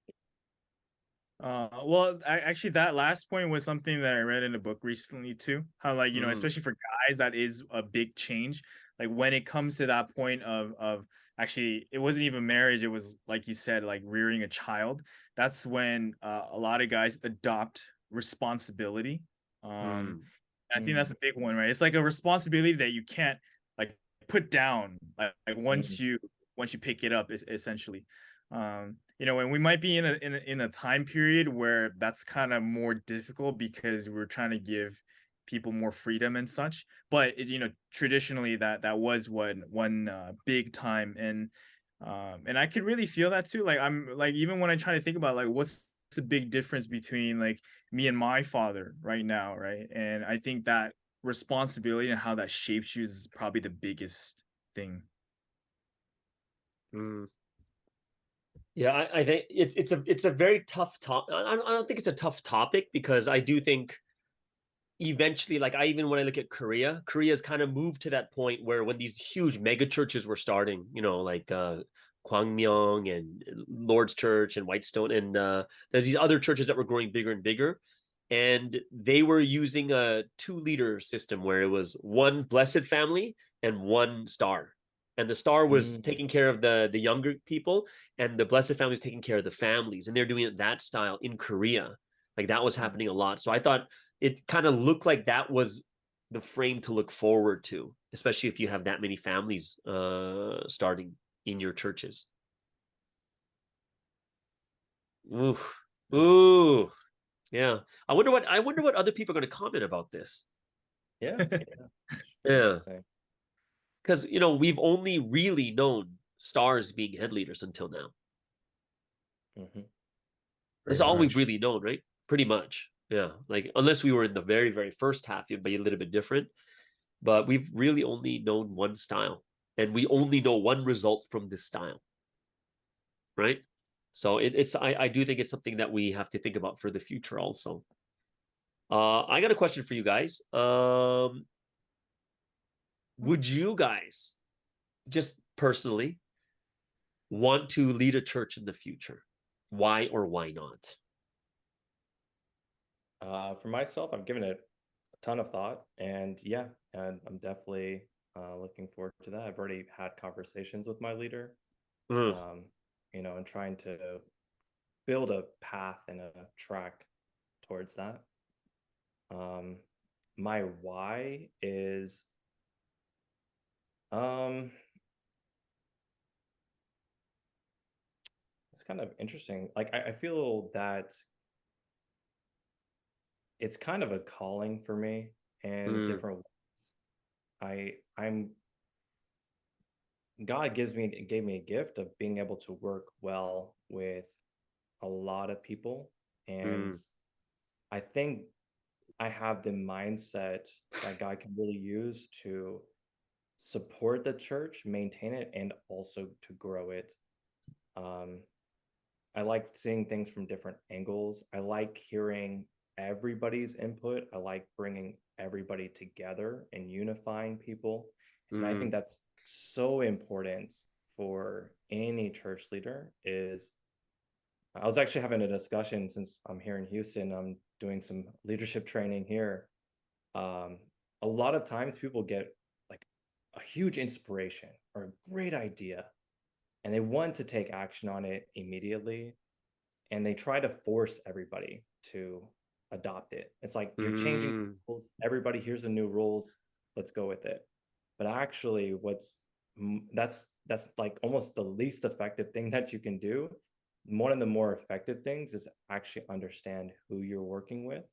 Well, actually, that last point was something that I read in a book recently too. How, like, Mm, especially for guys, that is a big change. like when it comes to that point of actually, it wasn't even marriage, it was like you said, like rearing a child. That's when a lot of guys adopt responsibility. Mm, I think that's a big one, right? It's like a responsibility that you can't like put down, like once you pick it up, essentially. You know, and we might be in a time period where that's kind of more difficult because we're trying to give people more freedom and such. But you know, traditionally that was one big time, and I could really feel that too. Like I'm like even when I try to think about like what's the big difference between like me and my father right now, right? And I think that responsibility and how that shapes you is probably the biggest thing. mm. Yeah, I think it's a very tough topic. I don't think it's a tough topic because I do think eventually, like I even when I look at Korea's kind of moved to that point where when these huge mega churches were starting, you know, like Kwangmyong and Lord's Church and Whitestone, and there's these other churches that were growing bigger and bigger, and they were using a two-leader system where it was one blessed family and one star. And the star was taking care of the younger people, and the blessed family was taking care of the families. And they're doing it that style in Korea. Like that was happening a lot. So I thought it kind of looked like that was the frame to look forward to, especially if you have that many families starting in your churches. Ooh, ooh, yeah. I wonder what other people are going to comment about this. Yeah. Yeah, Interesting. because you know we've only really known stars being head leaders until now. That's Pretty all we've much. really known, right? Pretty much. Yeah. Like unless we were in the very, very first half, it'd be a little bit different. But we've really only known one style. And we only know one result from this style. Right. So I do think it's something that we have to think about for the future also. I got a question for you guys. Would you guys just personally want to lead a church in the future? Why or why not? For myself, I've given it a ton of thought, and yeah, and I'm definitely looking forward to that. I've already had conversations with my leader, Mm, um, you know, and trying to build a path and a track towards that. Um, my why is um, it's kind of interesting. Like I feel that it's kind of a calling for me in mm, different ways. I'm God gave me a gift of being able to work well with a lot of people, and mm, I think I have the mindset that God can really use to support the church, maintain it, and also to grow it. Um, I like seeing things from different angles. I like hearing everybody's input. I like bringing everybody together and unifying people. And I mm, think that's so important for any church leader is I was actually having a discussion since I'm here in Houston. I'm doing some leadership training here. Um, a lot of times people get like a huge inspiration or a great idea and they want to take action on it immediately and they try to force everybody to adopt it. It's like you're changing mm, rules. Everybody, here's the new rules. Let's go with it. But actually, that's like almost the least effective thing that you can do. One of the more effective things is actually understand who you're working with,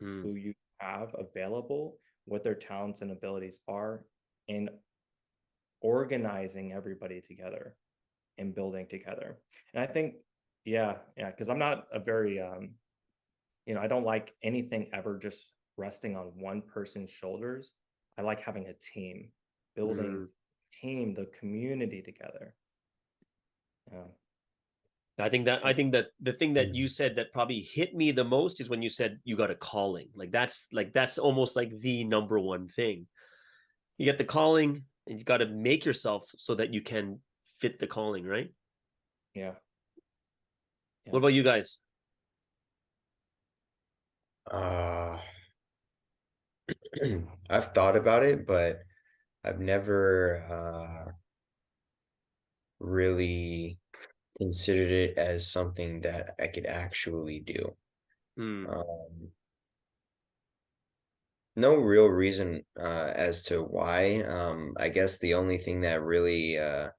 mm. who you have available, what their talents and abilities are, and organizing everybody together and building together. And I think, yeah, because I'm not a very, I don't like anything ever just resting on one person's shoulders. I like having a team, building Mm. team, the community together. Yeah. I So, think that the thing that Mm. you said that probably hit me the most is when you said you got a calling. Like that's almost like the number one thing. You get the calling and you got to make yourself so that you can fit the calling, right? yeah, What yeah. about you guys? Uh, I've thought about it, but I've never really considered it as something that I could actually do. Mm, Um, no real reason as to why. I guess the only thing that really uh,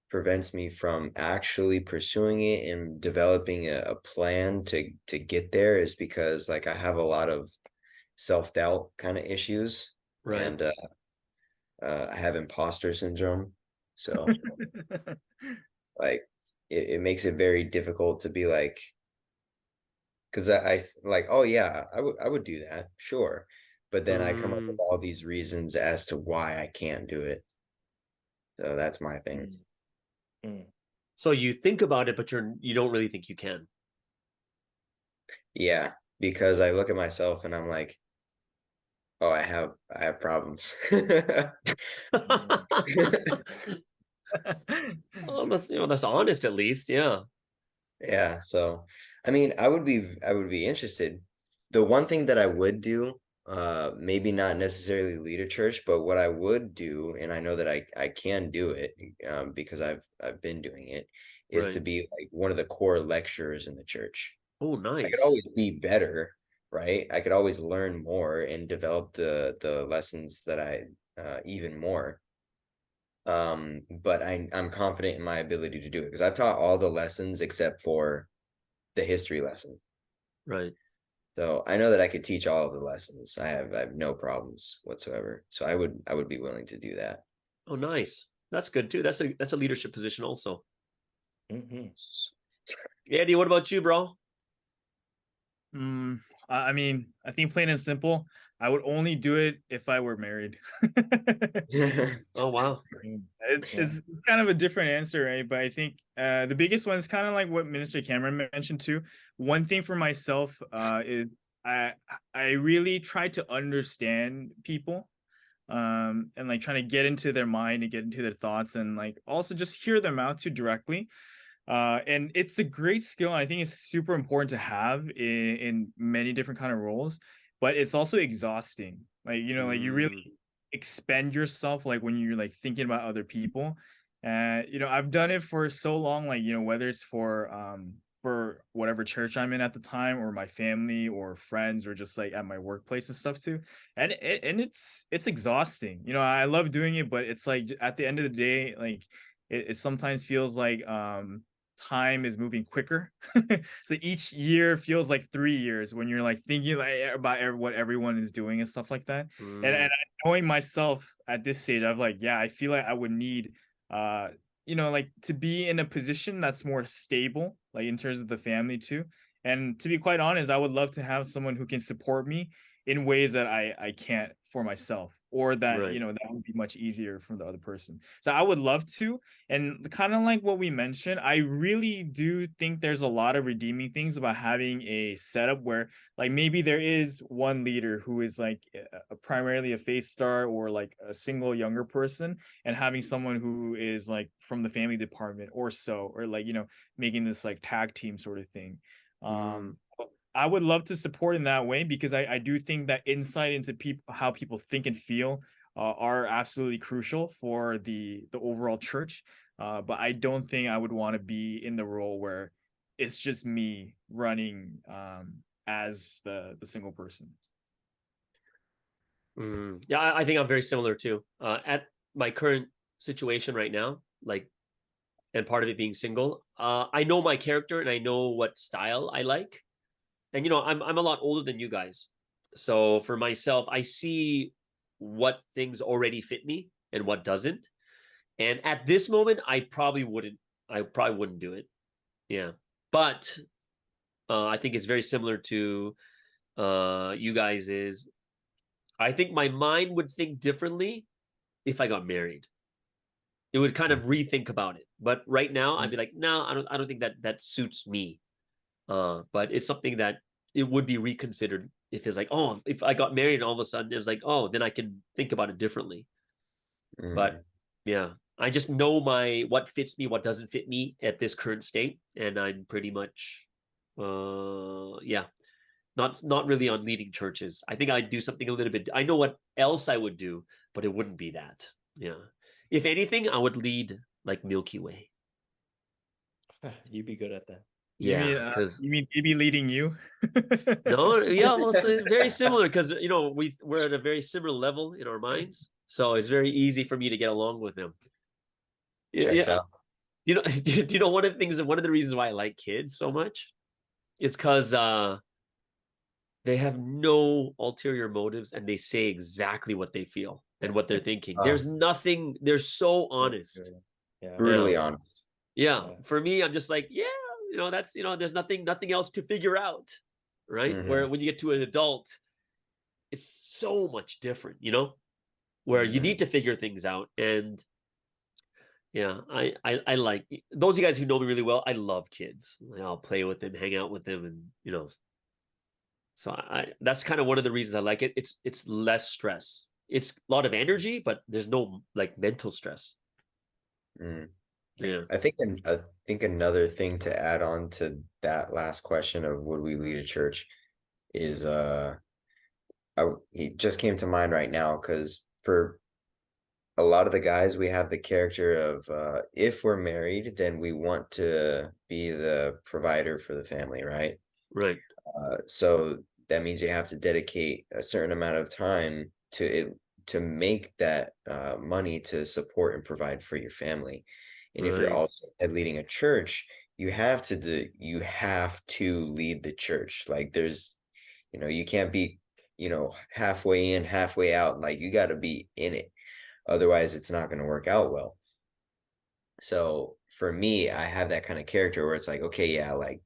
prevents me from actually pursuing it and developing a plan to get there is because like I have a lot of self-doubt kind of issues, right. and I have imposter syndrome. So like it makes it very difficult to be like, because like, oh yeah, I would do that, sure. But then I come up with Mm, all these reasons as to why I can't do it. So that's my thing. Mm, mm. so you think about it, but you don't really think you can. Yeah, because I look at myself and I'm like, oh, I have problems. Mm. Well, that's honest at least. Yeah. Yeah, so I mean, I would be interested. The one thing that I would do, maybe not necessarily lead a church, but what I would do, and I know that I can do it, because I've been doing it, is to Right. be like one of the core lecturers in the church. Oh, I could nice. always be better, right? I could always learn more and develop the lessons that I even more. But I'm confident in my ability to do it because I've taught all the lessons except for the history lesson. Right. So I know that I could teach all of the lessons. I have no problems whatsoever. So I would be willing to do that. Oh, nice. That's good too. That's a leadership position also. Mhm. Andy, what about you, bro? Mm, I mean, I think plain and simple, I would only do it if I were married. Oh, wow. Mm. It's, Yeah. it's it's kind of a different answer, right? But I think the biggest one is kind of like what Minister Cameron mentioned too. One thing for myself is I I really try to understand people, and like trying to get into their mind and get into their thoughts, and like also just hear them out too directly. And it's a great skill. And I think it's super important to have in many different kind of roles, but it's also exhausting. Like, like you really Mm, expend yourself like when you're like thinking about other people. I've done it for so long, like, whether it's for whatever church I'm in at the time, or my family or friends, or just like at my workplace and stuff too. And it's exhausting. I love doing it, but it's like at the end of the day, like it sometimes feels like time is moving quicker. So each year feels like 3 years when you're like thinking like about what everyone is doing and stuff like that. And mm, knowing myself at this stage, I've like, yeah, I feel like I would need, uh, like to be in a position that's more stable, like in terms of the family too. And to be quite honest, I would love to have someone who can support me in ways that I can't for myself, or that, right. that would be much easier for the other person. So I would love to. And kind of like what we mentioned, I really do think there's a lot of redeeming things about having a setup where like maybe there is one leader who is like primarily a face star, or like a single younger person, and having someone who is like from the family department or so, or like, making this like tag team sort of thing. Mm, I would love to support in that way, because I do think that insight into people, how people think and feel, are absolutely crucial for the overall church. But I don't think I would want to be in the role where it's just me running, as the single person. yeah, I think I'm very similar too. At my current situation right now, like, and part of it being single, I know my character and I know what style I like. And I'm a lot older than you guys. So for myself, I see what things already fit me and what doesn't. And at this moment, I probably wouldn't do it. Yeah. But I think it's very similar to you guys is I think my mind would think differently if I got married. It would kind of rethink about it. But right now, I'd be like, no, I don't think that suits me. But it's something that it would be reconsidered if it's like, oh, if I got married and all of a sudden it's like, oh, then I can think about it differently. But Mm. yeah, I just know what fits me, what doesn't fit me at this current state, and I'm pretty much, yeah, Not really on leading churches. I think I'd do something a little bit. I know what else I would do, but it wouldn't be that. Yeah. If anything, I would lead like Milky Way. You'd be good at that. Yeah, because you mean maybe leading you? no, yeah, well, so it's very similar because we're at a very similar level in our minds, so it's very easy for me to get along with him. Yeah, Checks yeah. out. Do you know one of the reasons why I like kids so much is because they have no ulterior motives and they say exactly what they feel and what they're thinking. There's nothing. They're so honest. Yeah. Brutally honest. Yeah. For me, I'm just like, yeah, that's there's nothing else to figure out, right? Mhm. Where when you get to an adult, it's so much different, where you need to figure things out. And yeah, I like those of you guys who know me really well. I love kids. I'll play with them, hang out with them, and so that's kind of one of the reasons I like it. It's less stress. It's a lot of energy, but there's no like mental stress. Mm. Yeah. I think another thing to add on to that last question of would we lead a church is it just came to mind right now because for a lot of the guys we have the character of if we're married then we want to be the provider for the family, right? Right. So that means you have to dedicate a certain amount of time to it to make that money to support and provide for your family. And if you're Right. also leading a church, you have to lead the church. Like you can't be, halfway in, halfway out. Like you got to be in it. Otherwise, it's not going to work out well. So for me, I have that kind of character where it's like, okay, yeah, like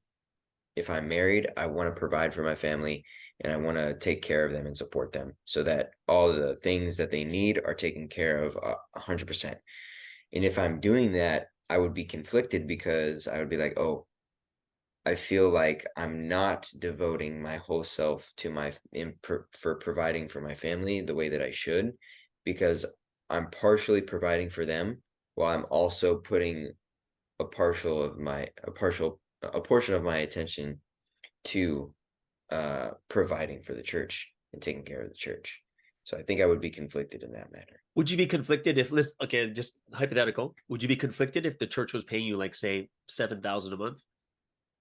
if I'm married, I want to provide for my family and I want to take care of them and support them so that all the things that they need are taken care of 100%. And if I'm doing that, I would be conflicted because I would be like, oh, I feel like I'm not devoting my whole self to for providing for my family the way that I should, because I'm partially providing for them while I'm also putting a portion of my attention to providing for the church and taking care of the church. So I think I would be conflicted in that matter. Would you be conflicted if okay, just hypothetical, would you be conflicted if the church was paying you like say $7,000 a month?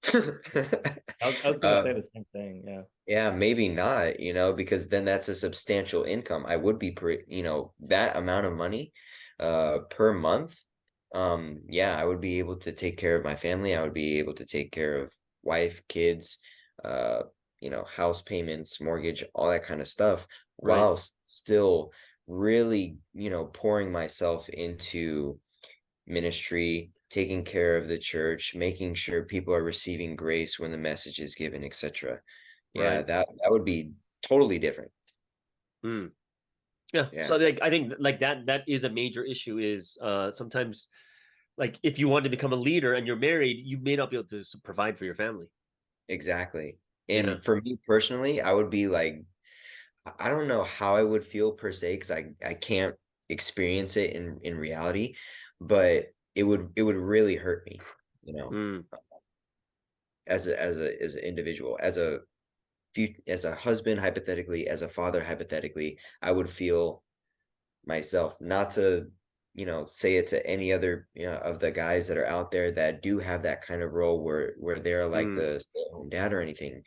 I was gonna say the same thing. Yeah. Yeah, maybe not, because then that's a substantial income. I would be that amount of money per month. Yeah, I would be able to take care of my family. I would be able to take care of wife, kids, house payments, mortgage, all that kind of stuff, Right. while still really, pouring myself into ministry, taking care of the church, making sure people are receiving grace when the message is given, etc. Yeah, Right. that would be totally different. Mm. Yeah. Yeah, So like I think like that is a major issue is sometimes like if you want to become a leader and you're married, you may not be able to provide for your family. exactly. Yeah. And for me personally, I would be like, I don't know how I would feel per se, because I can't experience it in reality, but it would really hurt me, Mm. as an individual, as a husband, hypothetically, as a father, hypothetically, I would feel myself, not to, say it to any other, of the guys that are out there that do have that kind of role where they're like the stay-at-home dad or anything.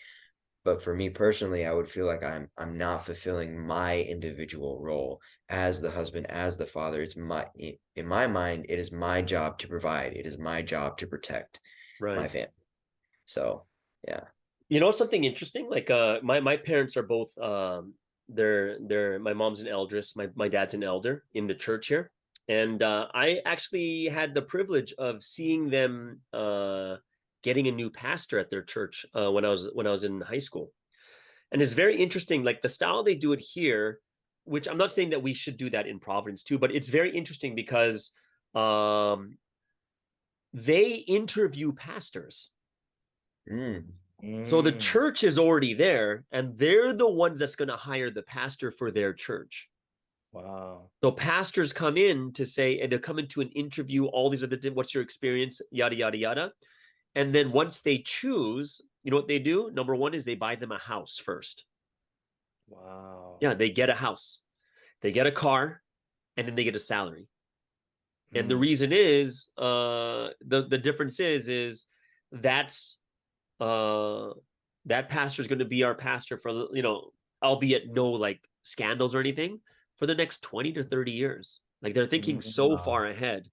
But for me personally, I would feel like I'm not fulfilling my individual role as the husband, as the father. In my mind, it is my job to provide. It is my job to protect my Right. family. So, yeah. Something interesting, like my parents are both they're my mom's an eldris, my dad's an elder in the church here. And I actually had the privilege of seeing them getting a new pastor at their church when I was in high school. And it's very interesting, like the style they do it here, which I'm not saying that we should do that in Providence too, but it's very interesting because they interview pastors. So the church is already there, and they're the ones that's going to hire the pastor for their church. Wow. So pastors come in to say, and they'll come into an interview, all these other, what's your experience, yada, yada, yada. And then once they choose, you know what they do? Number one is they buy them a house first. Wow. Yeah, they get a house, they get a car, and then they get a salary. And the reason is the difference is that's that pastor is going to be our pastor for, you know, albeit no like scandals or anything, for the next 20 to 30 years. Like they're thinking so far ahead,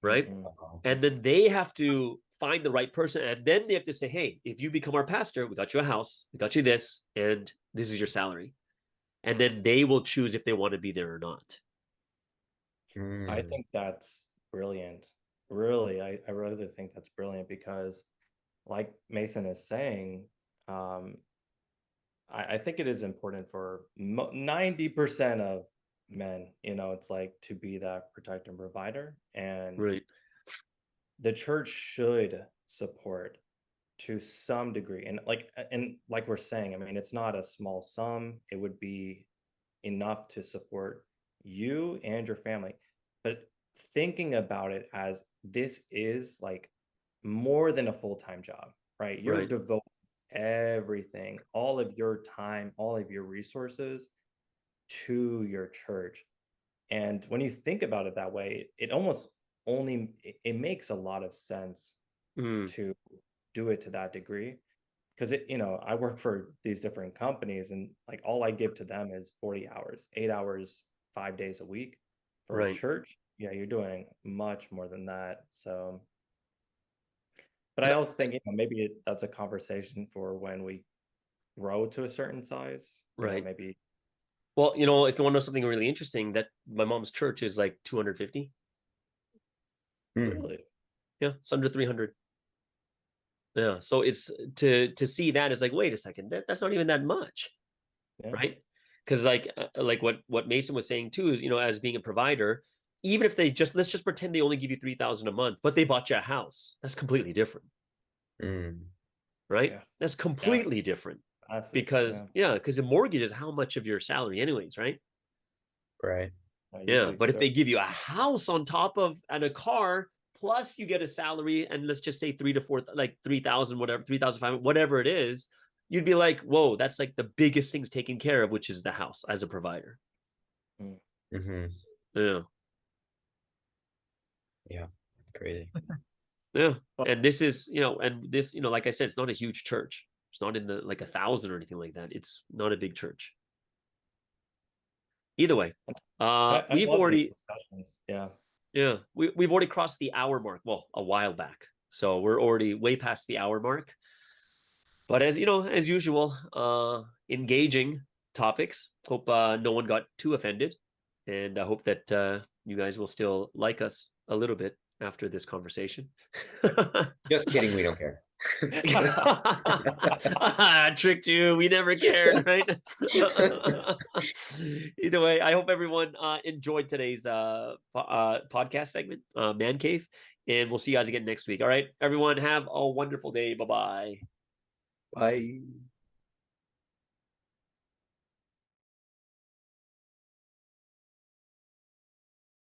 right? And then they have to find the right person, and then they have to say, hey, if you become our pastor, we got you a house, we got you this, and this is your salary. And then they will choose if they want to be there or not. I think that's brilliant. Really, I really think that's brilliant because, like Mason is saying, I think it is important for 90% of men, you know, it's like to be that protector and provider. And Right. the church should support to some degree. And like we're saying, I mean, it's not a small sum. It would be enough to support you and your family. But thinking about it as this is like more than a full-time job, right? You're Right. devoting everything, all of your time, all of your resources to your church. And when you think about it that way, it almost only it makes a lot of sense to do it to that degree. Because it, you know, I work for these different companies, and like all I give to them is 40 hours, 8 hours, 5 days a week. For a Right. church, yeah, you're doing much more than that. So, but I also think, you know, maybe that's a conversation for when we grow to a certain size. You know, Right. maybe. Well, you know, if you want to know something really interesting, that my mom's church is like 250. Really? Yeah, it's under 300. Yeah, so it's to see that is like, wait a second, that's not even that much, Yeah. right? Because like what Mason was saying too is, you know, as being a provider, even if they just, let's just pretend they only give you 3,000 a month, but they bought you a house, that's completely different, right? Yeah. That's completely different because because the mortgage is how much of your salary, anyways, right? Right. Yeah, but if they give you a house on top of and a car, plus you get a salary, and let's just say 3 to 4, like 3,000, whatever, 3,500, whatever it is, you'd be like, whoa, that's like the biggest things taken care of, which is the house as a provider. Yeah. Yeah. Crazy. Yeah. And this is, you know, and this, you know, like I said, it's not a huge church. It's not in the like 1,000 or anything like that. It's not a big church. Either way, I we've love these already discussions. Yeah. Yeah, we've already crossed the hour mark. Well, a while back. So we're already way past the hour mark. But as you know, as usual, engaging topics. Hope no one got too offended. And I hope that you guys will still like us a little bit after this conversation. Just kidding. We don't care. Tricked you. We never cared, right? Either way, I hope everyone enjoyed today's podcast segment, Man Cave, and we'll see you guys again next week. All right, everyone, have a wonderful day. Bye-bye. Bye.